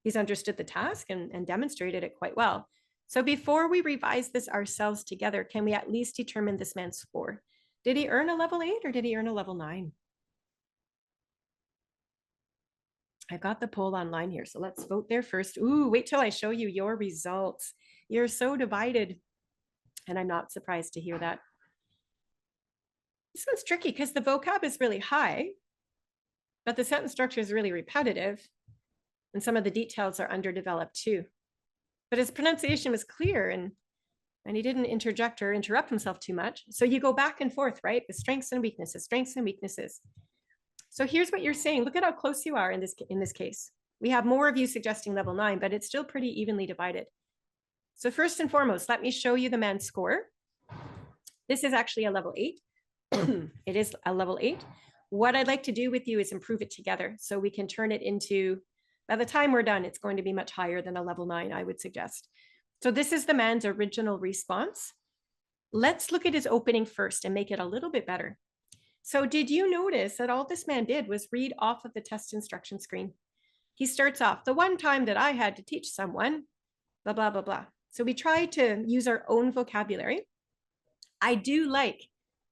He's understood the task and demonstrated it quite well. So before we revise this ourselves together, can we at least determine this man's score? Did he earn a level 8 or did he earn a level 9? I've got the poll online here, so let's vote there first. Ooh, wait till I show you your results. You're so divided, and I'm not surprised to hear that. This one's tricky because the vocab is really high, but the sentence structure is really repetitive, and some of the details are underdeveloped too. But his pronunciation was clear, and he didn't interject or interrupt himself too much. So you go back and forth, right? The strengths and weaknesses, strengths and weaknesses. So here's what you're saying. Look at how close you are in this case. We have more of you suggesting level 9, but it's still pretty evenly divided. So first and foremost, let me show you the man's score. This is actually a level 8. It is a level 8. What I'd like to do with you is improve it together so we can turn it into, by the time we're done, it's going to be much higher than a level 9, I would suggest. So this is the man's original response. Let's look at his opening first and make it a little bit better. So did you notice that all this man did was read off of the test instruction screen? He starts off, the one time that I had to teach someone, blah, blah, blah, blah. So we try to use our own vocabulary. I do like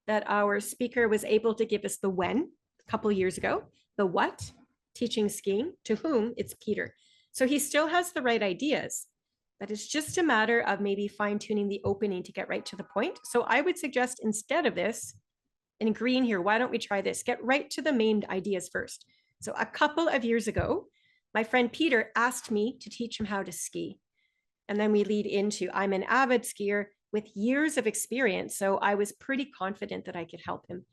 that our speaker was able to give us the when a couple of years ago, the what, teaching skiing, to whom, it's Peter. So he still has the right ideas, but it's just a matter of maybe fine-tuning the opening to get right to the point. So I would suggest instead of this, in green here, why don't we try this? Get right to the main ideas first. So a couple of years ago, my friend Peter asked me to teach him how to ski. And then we lead into, I'm an avid skier with years of experience, so I was pretty confident that I could help him.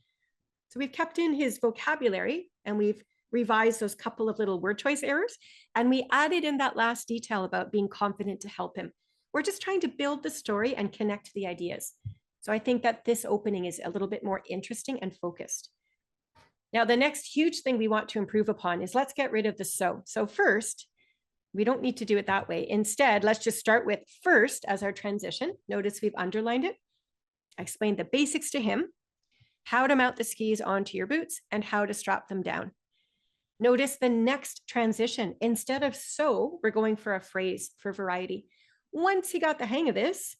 So we've kept in his vocabulary and we've revised those couple of little word choice errors. And we added in that last detail about being confident to help him. We're just trying to build the story and connect the ideas. So I think that this opening is a little bit more interesting and focused. Now, the next huge thing we want to improve upon is let's get rid of the so. So first, we don't need to do it that way. Instead, let's just start with first as our transition. Notice we've underlined it. I explained the basics to him, how to mount the skis onto your boots and how to strap them down. Notice the next transition. Instead of so, we're going for a phrase for variety. Once he got the hang of this,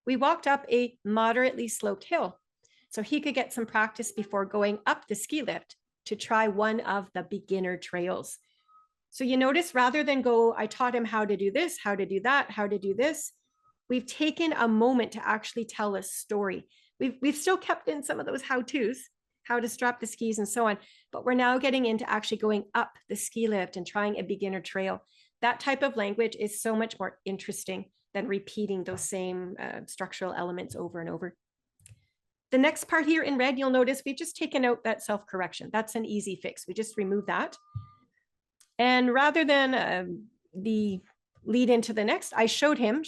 we walked up a moderately sloped hill so he could get some practice before going up the ski lift to try one of the beginner trails. So you notice rather than go, I taught him how to do this, how to do that, how to do this, we've taken a moment to actually tell a story. We've still kept in some of those how-tos, how to strap the skis and so on, but we're now getting into actually going up the ski lift and trying a beginner trail. That type of language is so much more interesting than repeating those same structural elements over and over. The next part here in red, you'll notice we've just taken out that self-correction. That's an easy fix. We just remove that. And rather than the lead into the next, I showed him,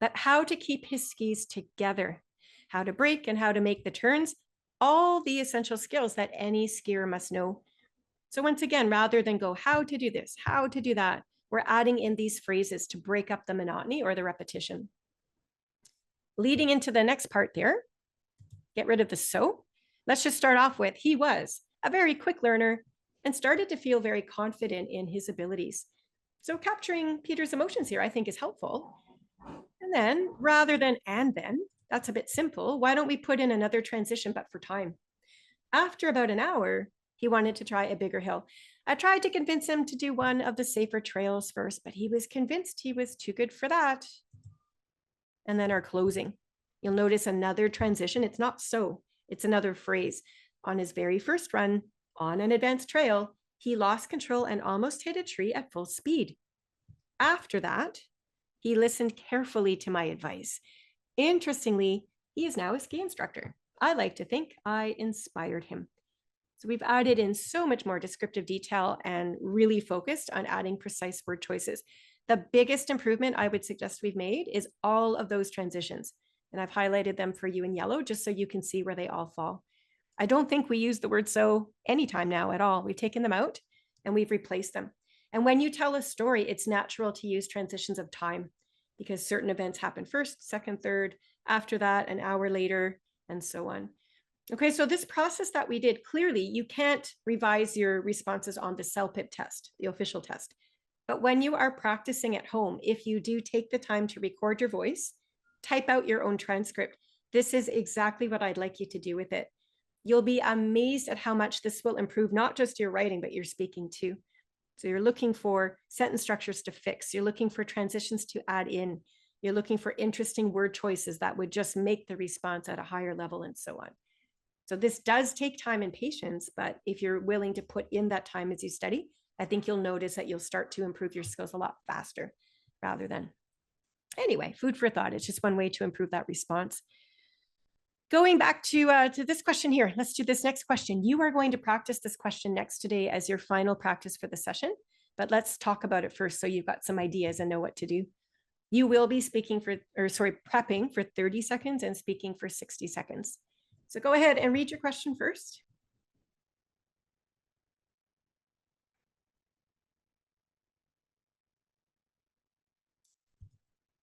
that how to keep his skis together, how to brake and how to make the turns, all the essential skills that any skier must know. So once again, rather than go how to do this, how to do that, we're adding in these phrases to break up the monotony or the repetition. Leading into the next part there, get rid of the so. Let's just start off with, he was a very quick learner and started to feel very confident in his abilities. So capturing Peter's emotions here, I think, is helpful. And then rather than and then, that's a bit simple. Why don't we put in another transition, but for time? After about an hour, he wanted to try a bigger hill. I tried to convince him to do one of the safer trails first, but he was convinced he was too good for that. And then our closing. You'll notice another transition. It's not so, it's another phrase. On his very first run on an advanced trail, he lost control and almost hit a tree at full speed. After that, he listened carefully to my advice. Interestingly, he is now a ski instructor. I like to think I inspired him. So we've added in so much more descriptive detail and really focused on adding precise word choices. The biggest improvement I would suggest we've made is all of those transitions. And I've highlighted them for you in yellow, just so you can see where they all fall. I don't think we use the word so anytime now at all. We've taken them out and we've replaced them. And when you tell a story, it's natural to use transitions of time because certain events happen first, second, third, after that, an hour later, and so on. Okay, so this process that we did, clearly you can't revise your responses on the CELPIP test, the official test. But when you are practicing at home, if you do take the time to record your voice, type out your own transcript, this is exactly what I'd like you to do with it. You'll be amazed at how much this will improve not just your writing, but your speaking too. So you're looking for sentence structures to fix. You're looking for transitions to add in. You're looking for interesting word choices that would just make the response at a higher level and so on. So this does take time and patience, but if you're willing to put in that time as you study, I think you'll notice that you'll start to improve your skills a lot faster rather than. Anyway, food for thought. It's just one way to improve that response. Going back to this question here, let's do this next question. You are going to practice this question next today as your final practice for the session, but let's talk about it first so you've got some ideas and know what to do. You will be prepping for 30 seconds and speaking for 60 seconds. So go ahead and read your question first.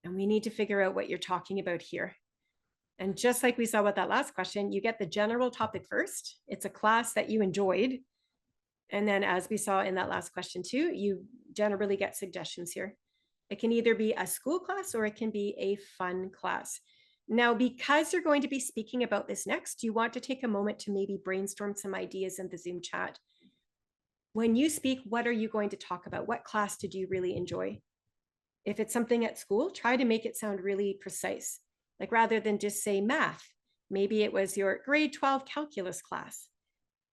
And we need to figure out what you're talking about here. And just like we saw with that last question, you get the general topic first. It's a class that you enjoyed. And then as we saw in that last question too, you generally get suggestions here. It can either be a school class or it can be a fun class. Now, because you're going to be speaking about this next, you want to take a moment to maybe brainstorm some ideas in the Zoom chat. When you speak, what are you going to talk about? What class did you really enjoy? If it's something at school, try to make it sound really precise. Like rather than just say math, maybe it was your grade 12 calculus class.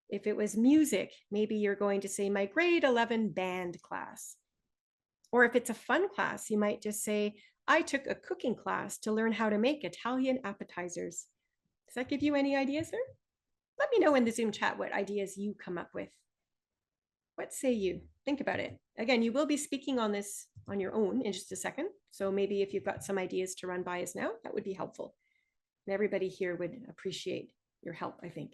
If it was music, maybe you're going to say my grade 11 band class. Or if it's a fun class, you might just say, I took a cooking class to learn how to make Italian appetizers. Does that give you any ideas there? Let me know in the Zoom chat what ideas you come up with. What say you? Think about it. Again, you will be speaking on this on your own in just a second. So maybe if you've got some ideas to run by us now, that would be helpful. And everybody here would appreciate your help, I think.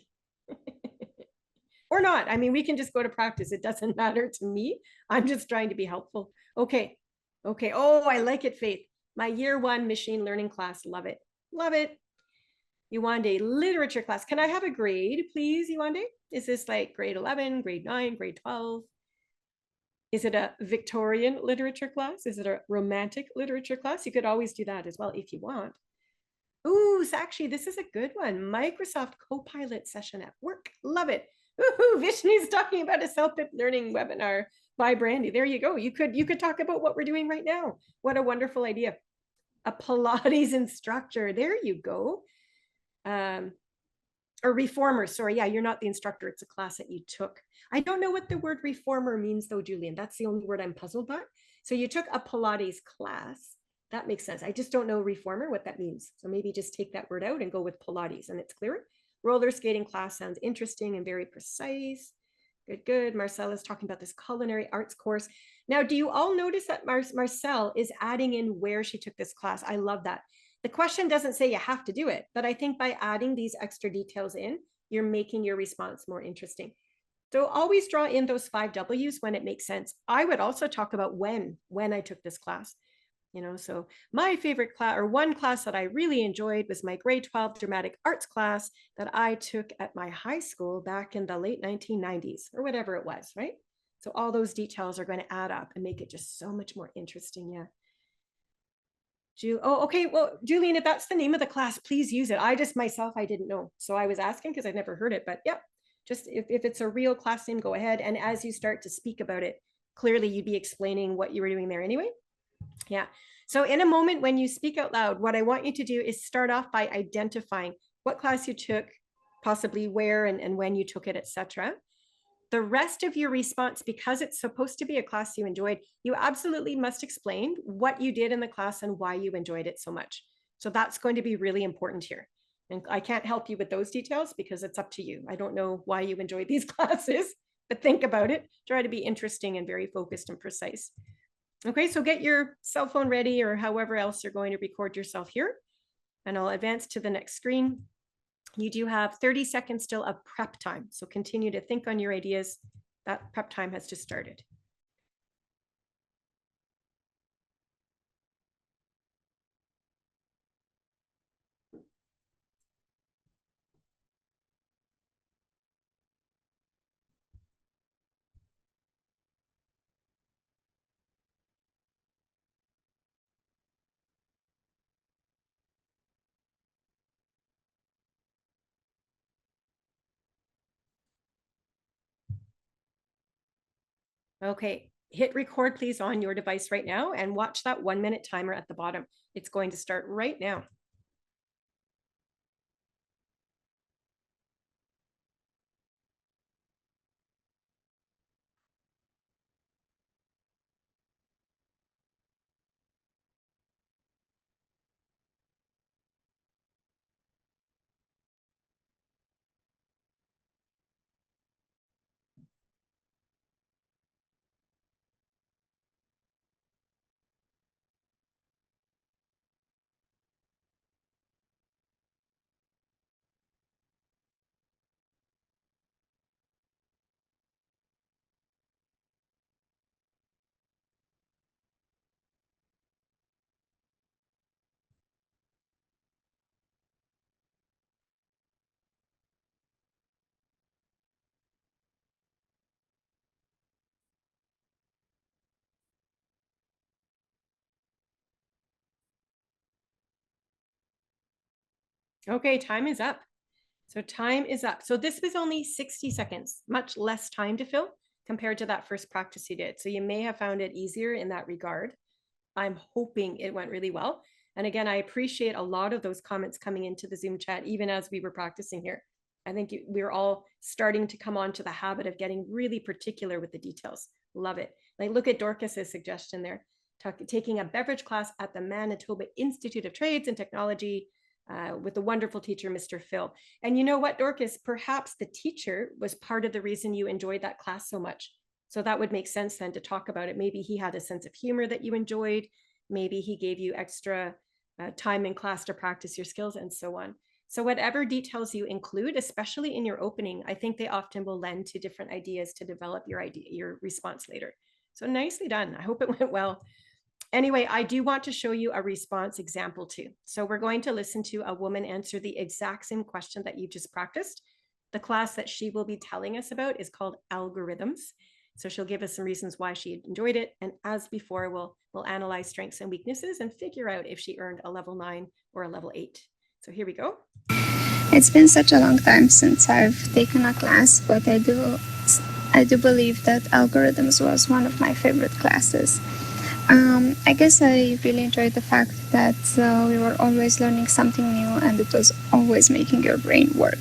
Or not. I mean, we can just go to practice. It doesn't matter to me. I'm just trying to be helpful. Okay. Oh, I like it, Faith. My year 1 machine learning class. Love it. Love it. Yuande, literature class. Can I have a grade, please, Yuande? Is this like grade 11, grade 9, grade 12? Is it a Victorian literature class? Is it a romantic literature class? You could always do that as well if you want. Ooh, so actually, this is a good one. Microsoft Copilot session at work. Love it. Woohoo, Vishnu's talking about a CELPIP learning webinar. by Brandy. There you go. You could talk about what we're doing right now. What a wonderful idea. A Pilates instructor. There you go. Or reformer. Sorry. Yeah, you're not the instructor. It's a class that you took. I don't know what the word reformer means though, Julian. That's the only word I'm puzzled by. So you took a Pilates class. That makes sense. I just don't know reformer, what that means. So maybe just take that word out and go with Pilates and it's clearer. Roller skating class sounds interesting and very precise. Good, good. Marcel is talking about this culinary arts course. Now, do you all notice that Marcel is adding in where she took this class? I love that. The question doesn't say you have to do it, but I think by adding these extra details in, you're making your response more interesting. So always draw in those 5 W's when it makes sense. I would also talk about when I took this class. So my favorite class, or one class that I really enjoyed, was my grade 12 dramatic arts class that I took at my high school back in the late 1990s or whatever it was, right? So all those details are going to add up and make it just so much more interesting. Yeah. Oh, okay. Well, Julian, if that's the name of the class, please use it. I didn't know. So I was asking because I'd never heard it, but yeah, just if it's a real class name, go ahead. And as you start to speak about it, clearly you'd be explaining what you were doing there anyway. Yeah. So in a moment when you speak out loud, what I want you to do is start off by identifying what class you took, possibly where and when you took it, etc. The rest of your response, because it's supposed to be a class you enjoyed, you absolutely must explain what you did in the class and why you enjoyed it so much. So that's going to be really important here. And I can't help you with those details because it's up to you. I don't know why you enjoyed these classes, but think about it. Try to be interesting and very focused and precise. Okay, so get your cell phone ready or however else you're going to record yourself here. And I'll advance to the next screen. You do have 30 seconds still of prep time. So continue to think on your ideas. That prep time has just started. Okay, hit record please on your device right now and watch that 1-minute timer at the bottom. It's going to start right now. Okay, time is up. So time is up. So this was only 60 seconds, much less time to fill compared to that first practice you did. So you may have found it easier in that regard. I'm hoping it went really well. And again, I appreciate a lot of those comments coming into the Zoom chat, even as we were practicing here. I think we're all starting to come on to the habit of getting really particular with the details. Love it. Like look at Dorcas's suggestion there, taking a beverage class at the Manitoba Institute of Trades and Technology with the wonderful teacher, Mr. Phil. And you know what, Dorcas, perhaps the teacher was part of the reason you enjoyed that class so much. So that would make sense then to talk about it. Maybe he had a sense of humor that you enjoyed. Maybe he gave you extra time in class to practice your skills and so on. So whatever details you include, especially in your opening, I think they often will lend to different ideas to develop your response later. So nicely done. I hope it went well. Anyway, I do want to show you a response example too. So we're going to listen to a woman answer the exact same question that you just practiced. The class that she will be telling us about is called Algorithms. So she'll give us some reasons why she enjoyed it. And as before, we'll analyze strengths and weaknesses and figure out if she earned a level 9 or a level 8. So here we go. It's been such a long time since I've taken a class, but I do I do believe that algorithms was one of my favorite classes. I guess I really enjoyed the fact that we were always learning something new and it was always making your brain work.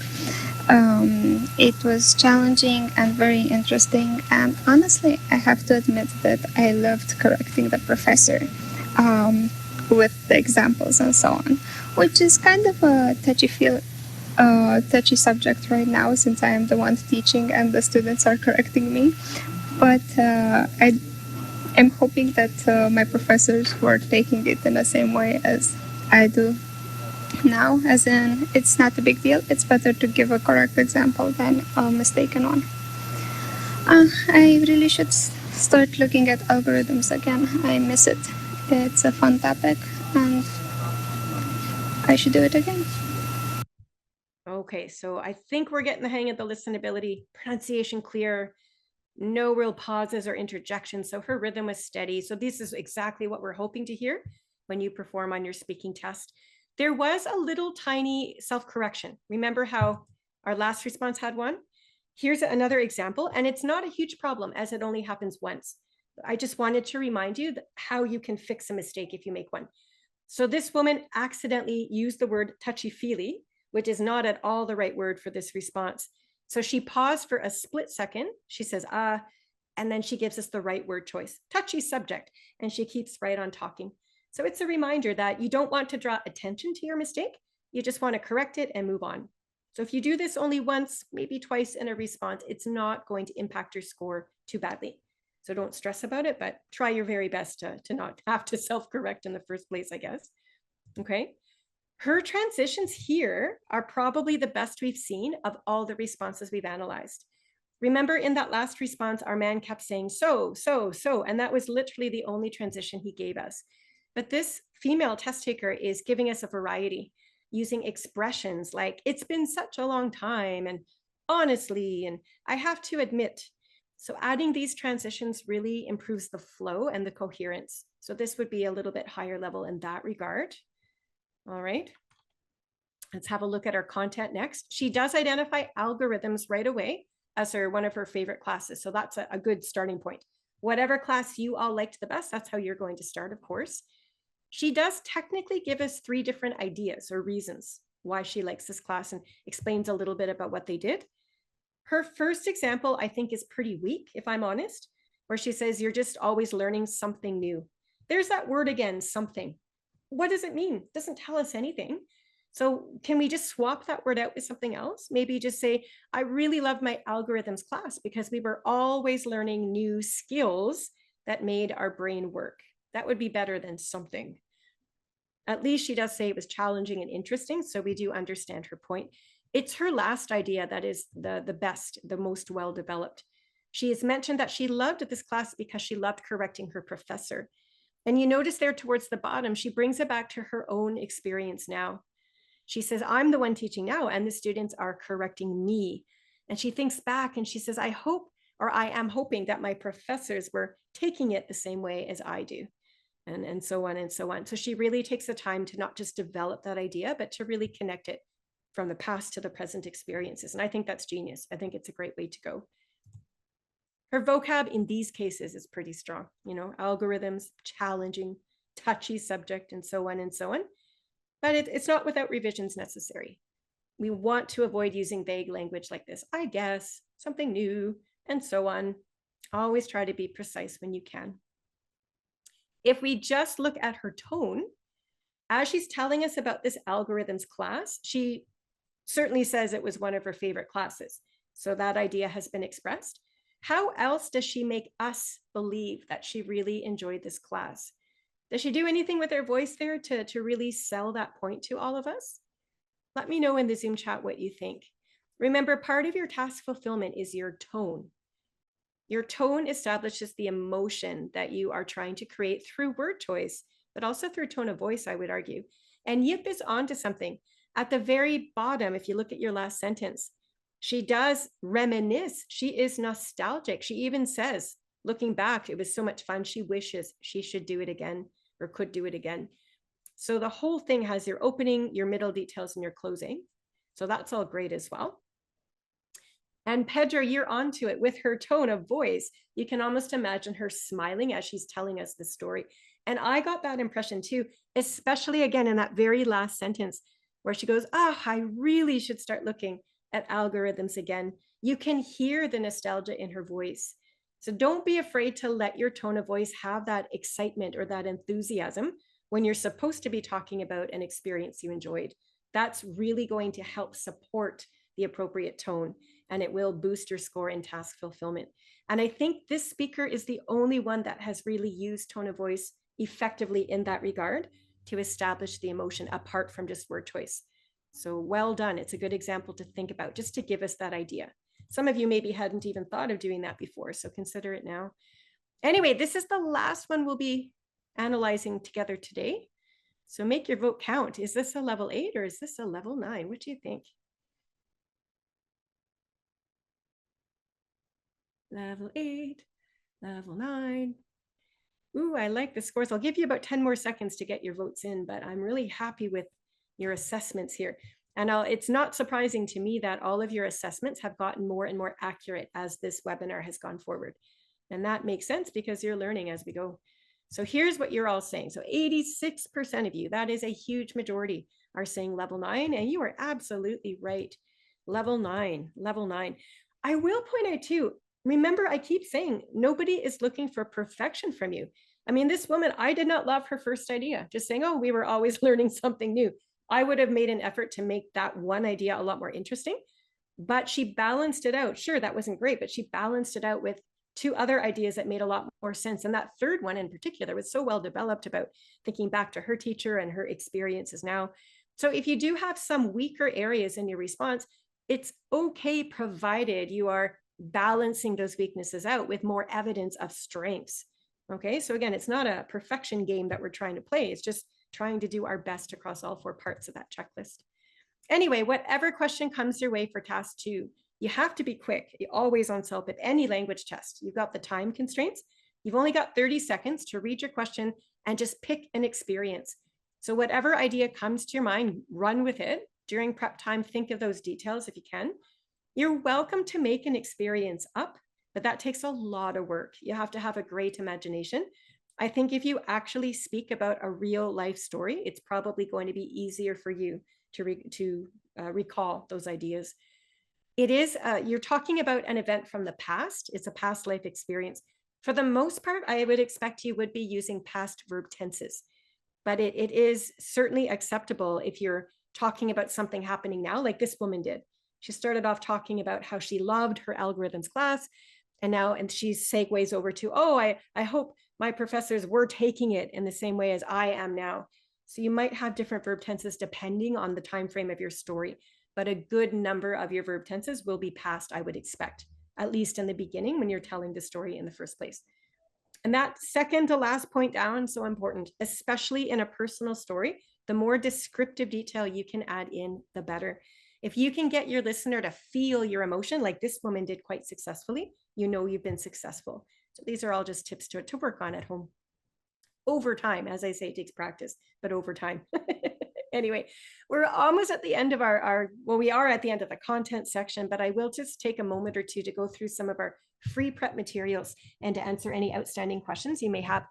It was challenging and very interesting, and honestly, I have to admit that I loved correcting the professor with the examples and so on, which is kind of a touchy subject right now since I am the one teaching and the students are correcting me. But I am hoping that my professors were taking it in the same way as I do now, as in it's not a big deal. It's better to give a correct example than a mistaken one. I really should start looking at algorithms again. I miss it. It's a fun topic and I should do it again. Okay, so I think we're getting the hang of the listenability, pronunciation clear, no real pauses or interjections. So her rhythm was steady. So this is exactly what we're hoping to hear when you perform on your speaking test. There was a little tiny self-correction. Remember how our last response had one? Here's another example, and it's not a huge problem as it only happens once. I just wanted to remind you how you can fix a mistake if you make one. So this woman accidentally used the word touchy-feely, which is not at all the right word for this response. So she paused for a split second. She says, and then she gives us the right word choice, touchy subject, and she keeps right on talking. So it's a reminder that you don't want to draw attention to your mistake. You just want to correct it and move on. So if you do this only once, maybe twice in a response, it's not going to impact your score too badly. So don't stress about it, but try your very best to not have to self-correct in the first place, I guess. Okay. Her transitions here are probably the best we've seen of all the responses we've analyzed. Remember in that last response, our man kept saying, so, and that was literally the only transition he gave us. But this female test taker is giving us a variety using expressions like, it's been such a long time, and honestly, and I have to admit. So adding these transitions really improves the flow and the coherence. So this would be a little bit higher level in that regard. All right. Let's have a look at our content next. She does identify algorithms right away as one of her favorite classes. So that's a good starting point. Whatever class you all liked the best, that's how you're going to start, of course. She does technically give us 3 different ideas or reasons why she likes this class and explains a little bit about what they did. Her first example, I think, is pretty weak, if I'm honest, where she says, you're just always learning something new. There's that word again, something. What does it mean? It doesn't tell us anything. So can we just swap that word out with something else? Maybe just say, I really love my algorithms class because we were always learning new skills that made our brain work. That would be better than something. At least she does say it was challenging and interesting, so we do understand her point. It's her last idea that is the best, the most well-developed. She has mentioned that she loved this class because she loved correcting her professor. And you notice there towards the bottom, she brings it back to her own experience now. She says, I'm the one teaching now, and the students are correcting me. And she thinks back and she says, I am hoping that my professors were taking it the same way as I do. And so on and so on. So she really takes the time to not just develop that idea, but to really connect it from the past to the present experiences. And I think that's genius. I think it's a great way to go. Her vocab in these cases is pretty strong, algorithms, challenging, touchy subject, and so on and so on. But it's not without revisions necessary. We want to avoid using vague language like this, I guess, something new, and so on. Always try to be precise when you can. If we just look at her tone, as she's telling us about this algorithms class, she certainly says it was one of her favorite classes. So that idea has been expressed. How else does she make us believe that she really enjoyed this class? Does she do anything with her voice there to really sell that point to all of us? Let me know in the Zoom chat what you think. Remember, part of your task fulfillment is your tone. Your tone establishes the emotion that you are trying to create through word choice, but also through tone of voice, I would argue. And Yip is onto something. At the very bottom, if you look at your last sentence, she does reminisce. She is nostalgic. She even says, looking back, it was so much fun. She wishes she should do it again or could do it again. So the whole thing has your opening, your middle details, and your closing. So that's all great as well. And Pedro, you're onto it with her tone of voice. You can almost imagine her smiling as she's telling us the story. And I got that impression too, especially again in that very last sentence where she goes, I really should start looking at algorithms again. You can hear the nostalgia in her voice. So don't be afraid to let your tone of voice have that excitement or that enthusiasm when you're supposed to be talking about an experience you enjoyed. That's really going to help support the appropriate tone, and it will boost your score in task fulfillment. And I think this speaker is the only one that has really used tone of voice effectively in that regard to establish the emotion apart from just word choice. So well done. It's a good example to think about just to give us that idea. Some of you maybe hadn't even thought of doing that before, so consider it now. Anyway, this is the last one we'll be analyzing together today. So make your vote count. Is this a level 8 or is this a level 9? What do you think? Level 8, level 9. Ooh, I like the scores. I'll give you about 10 more seconds to get your votes in, but I'm really happy with your assessments here. And it's not surprising to me that all of your assessments have gotten more and more accurate as this webinar has gone forward. And that makes sense because you're learning as we go. So here's what you're all saying. So 86% of you, that is a huge majority, are saying level 9, and you are absolutely right. Level 9, level 9. I will point out too, remember, I keep saying nobody is looking for perfection from you. I mean, this woman, I did not love her first idea, just saying, oh, we were always learning something new. I would have made an effort to make that one idea a lot more interesting, but she balanced it out. Sure, that wasn't great, but she balanced it out with 2 other ideas that made a lot more sense. And that third one in particular was so well developed about thinking back to her teacher and her experiences now. So if you do have some weaker areas in your response, it's okay provided you are balancing those weaknesses out with more evidence of strengths. Okay, so again, it's not a perfection game that we're trying to play. It's just trying to do our best across all 4 parts of that checklist. Anyway, whatever question comes your way for task 2, you have to be quick. You're always on CELPIP, any language test. You've got the time constraints. You've only got 30 seconds to read your question and just pick an experience. So whatever idea comes to your mind, run with it. During prep time, think of those details if you can. You're welcome to make an experience up, but that takes a lot of work. You have to have a great imagination. I think if you actually speak about a real life story, it's probably going to be easier for you to recall those ideas. It is, you're talking about an event from the past. It's a past life experience. For the most part, I would expect you would be using past verb tenses, but it is certainly acceptable if you're talking about something happening now, like this woman did. She started off talking about how she loved her algorithms class, and she segues over to, oh, I hope my professors were taking it in the same way as I am now. So you might have different verb tenses depending on the time frame of your story, but a good number of your verb tenses will be past, I would expect, at least in the beginning when you're telling the story in the first place. And that second to last point down, so important, especially in a personal story. The more descriptive detail you can add in, the better. If you can get your listener to feel your emotion, like this woman did quite successfully, you know you've been successful. So these are all just tips to work on at home. Over time, as I say, it takes practice, but over time. Anyway, we're almost at the end of we are at the end of the content section, but I will just take a moment or two to go through some of our free prep materials and to answer any outstanding questions you may have.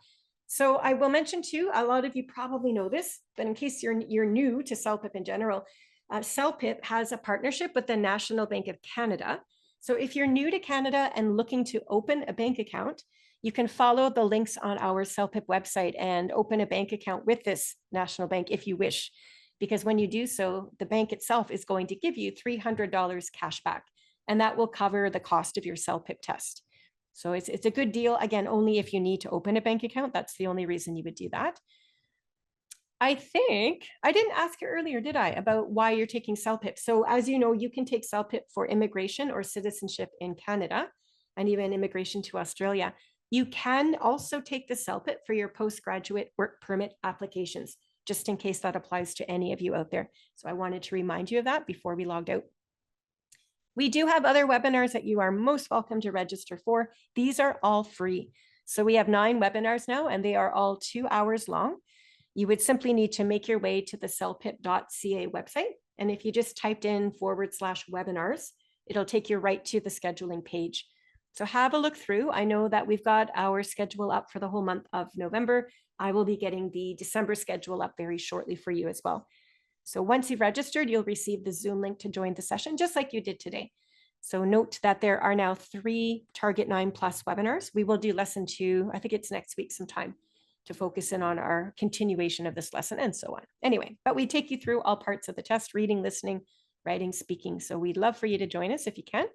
So I will mention too, a lot of you probably know this, but in case you're new to CELPIP in general, CELPIP has a partnership with the National Bank of Canada. So if you're new to Canada and looking to open a bank account, you can follow the links on our CELPIP website and open a bank account with this national bank if you wish, because when you do so, the bank itself is going to give you $300 cash back, and that will cover the cost of your CELPIP test. So it's a good deal, again, only if you need to open a bank account. That's the only reason you would do that. I think I didn't ask you earlier, did I, about why you're taking CELPIP? So as you know, you can take CELPIP for immigration or citizenship in Canada and even immigration to Australia. You can also take the CELPIP for your postgraduate work permit applications, just in case that applies to any of you out there. So I wanted to remind you of that before we logged out. We do have other webinars that you are most welcome to register for. These are all free. So we have 9 webinars now, and they are all 2 hours long. You would simply need to make your way to the celpip.ca website. And if you just typed in /webinars, It'll take you right to the scheduling page. So have a look through. I know that we've got our schedule up for the whole month of November. I will be getting the December schedule up very shortly for you as well. So once you've registered, you'll receive the Zoom link to join the session, just like you did today. So note that there are now 3 Target 9 Plus webinars. We will do lesson 2, I think it's next week sometime, to focus in on our continuation of this lesson and so on. Anyway, but we take you through all parts of the test: reading, listening, writing, speaking. So we'd love for you to join us if you can.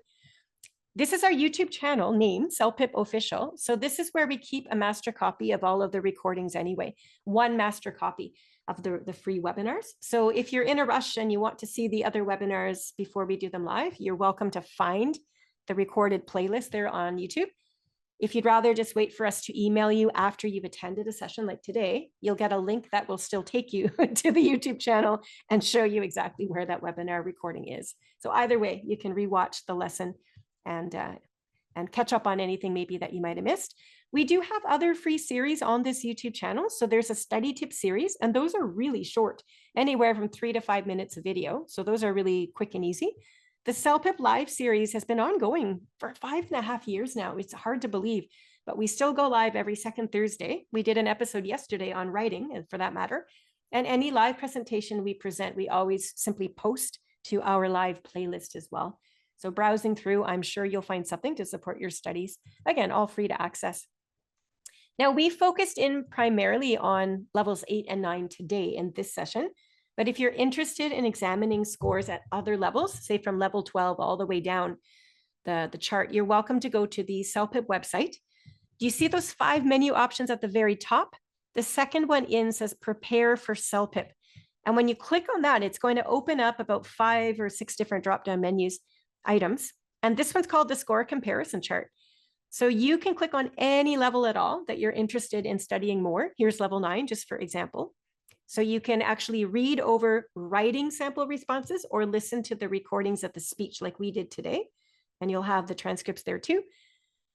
This is our YouTube channel named CELPIP Official. So this is where we keep a master copy of all of the recordings anyway, one master copy of the free webinars. So if you're in a rush and you want to see the other webinars before we do them live, you're welcome to find the recorded playlist there on YouTube. If you'd rather just wait for us to email you after you've attended a session like today, you'll get a link that will still take you to the YouTube channel and show you exactly where that webinar recording is. So either way, you can rewatch the lesson and catch up on anything maybe that you might have missed. We do have other free series on this YouTube channel. So there's a study tip series, and those are really short, anywhere from 3 to 5 minutes of video. So those are really quick and easy. The CELPIP Live series has been ongoing for 5.5 years now. It's hard to believe, but we still go live every second Thursday. We did an episode yesterday on writing, and for that matter. And any live presentation we present, we always simply post to our live playlist as well. So browsing through, I'm sure you'll find something to support your studies. Again, all free to access. Now, we focused in primarily on levels 8 and 9 today in this session. But if you're interested in examining scores at other levels, say from level 12 all the way down the chart, you're welcome to go to the CELPIP website. Do you see those 5 menu options at the very top? The second one in says Prepare for CELPIP. And when you click on that, it's going to open up about 5 or 6 different drop-down menus items. And this one's called the score comparison chart. So you can click on any level at all that you're interested in studying more. Here's level 9, just for example. So you can actually read over writing sample responses or listen to the recordings of the speech like we did today. And you'll have the transcripts there too.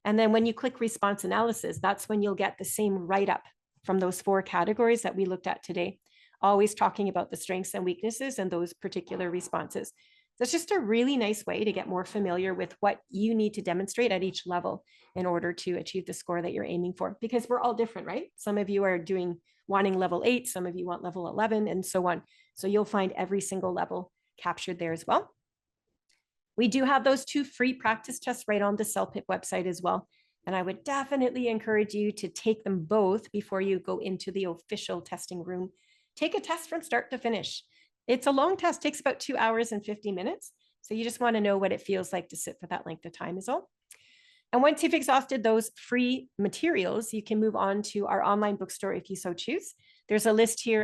And then when you click response analysis, that's when you'll get the same write-up from those 4 categories that we looked at today, always talking about the strengths and weaknesses and those particular responses. So it's just a really nice way to get more familiar with what you need to demonstrate at each level in order to achieve the score that you're aiming for, because we're all different, right? Some of you are wanting level 8, some of you want level 11, and so on. So you'll find every single level captured there as well. We do have those 2 free practice tests right on the CELPIP website as well. And I would definitely encourage you to take them both before you go into the official testing room. Take a test from start to finish. It's a long test, takes about 2 hours and 50 minutes. So you just want to know what it feels like to sit for that length of time is all. And once you've exhausted those free materials, you can move on to our online bookstore if you so choose. There's a list here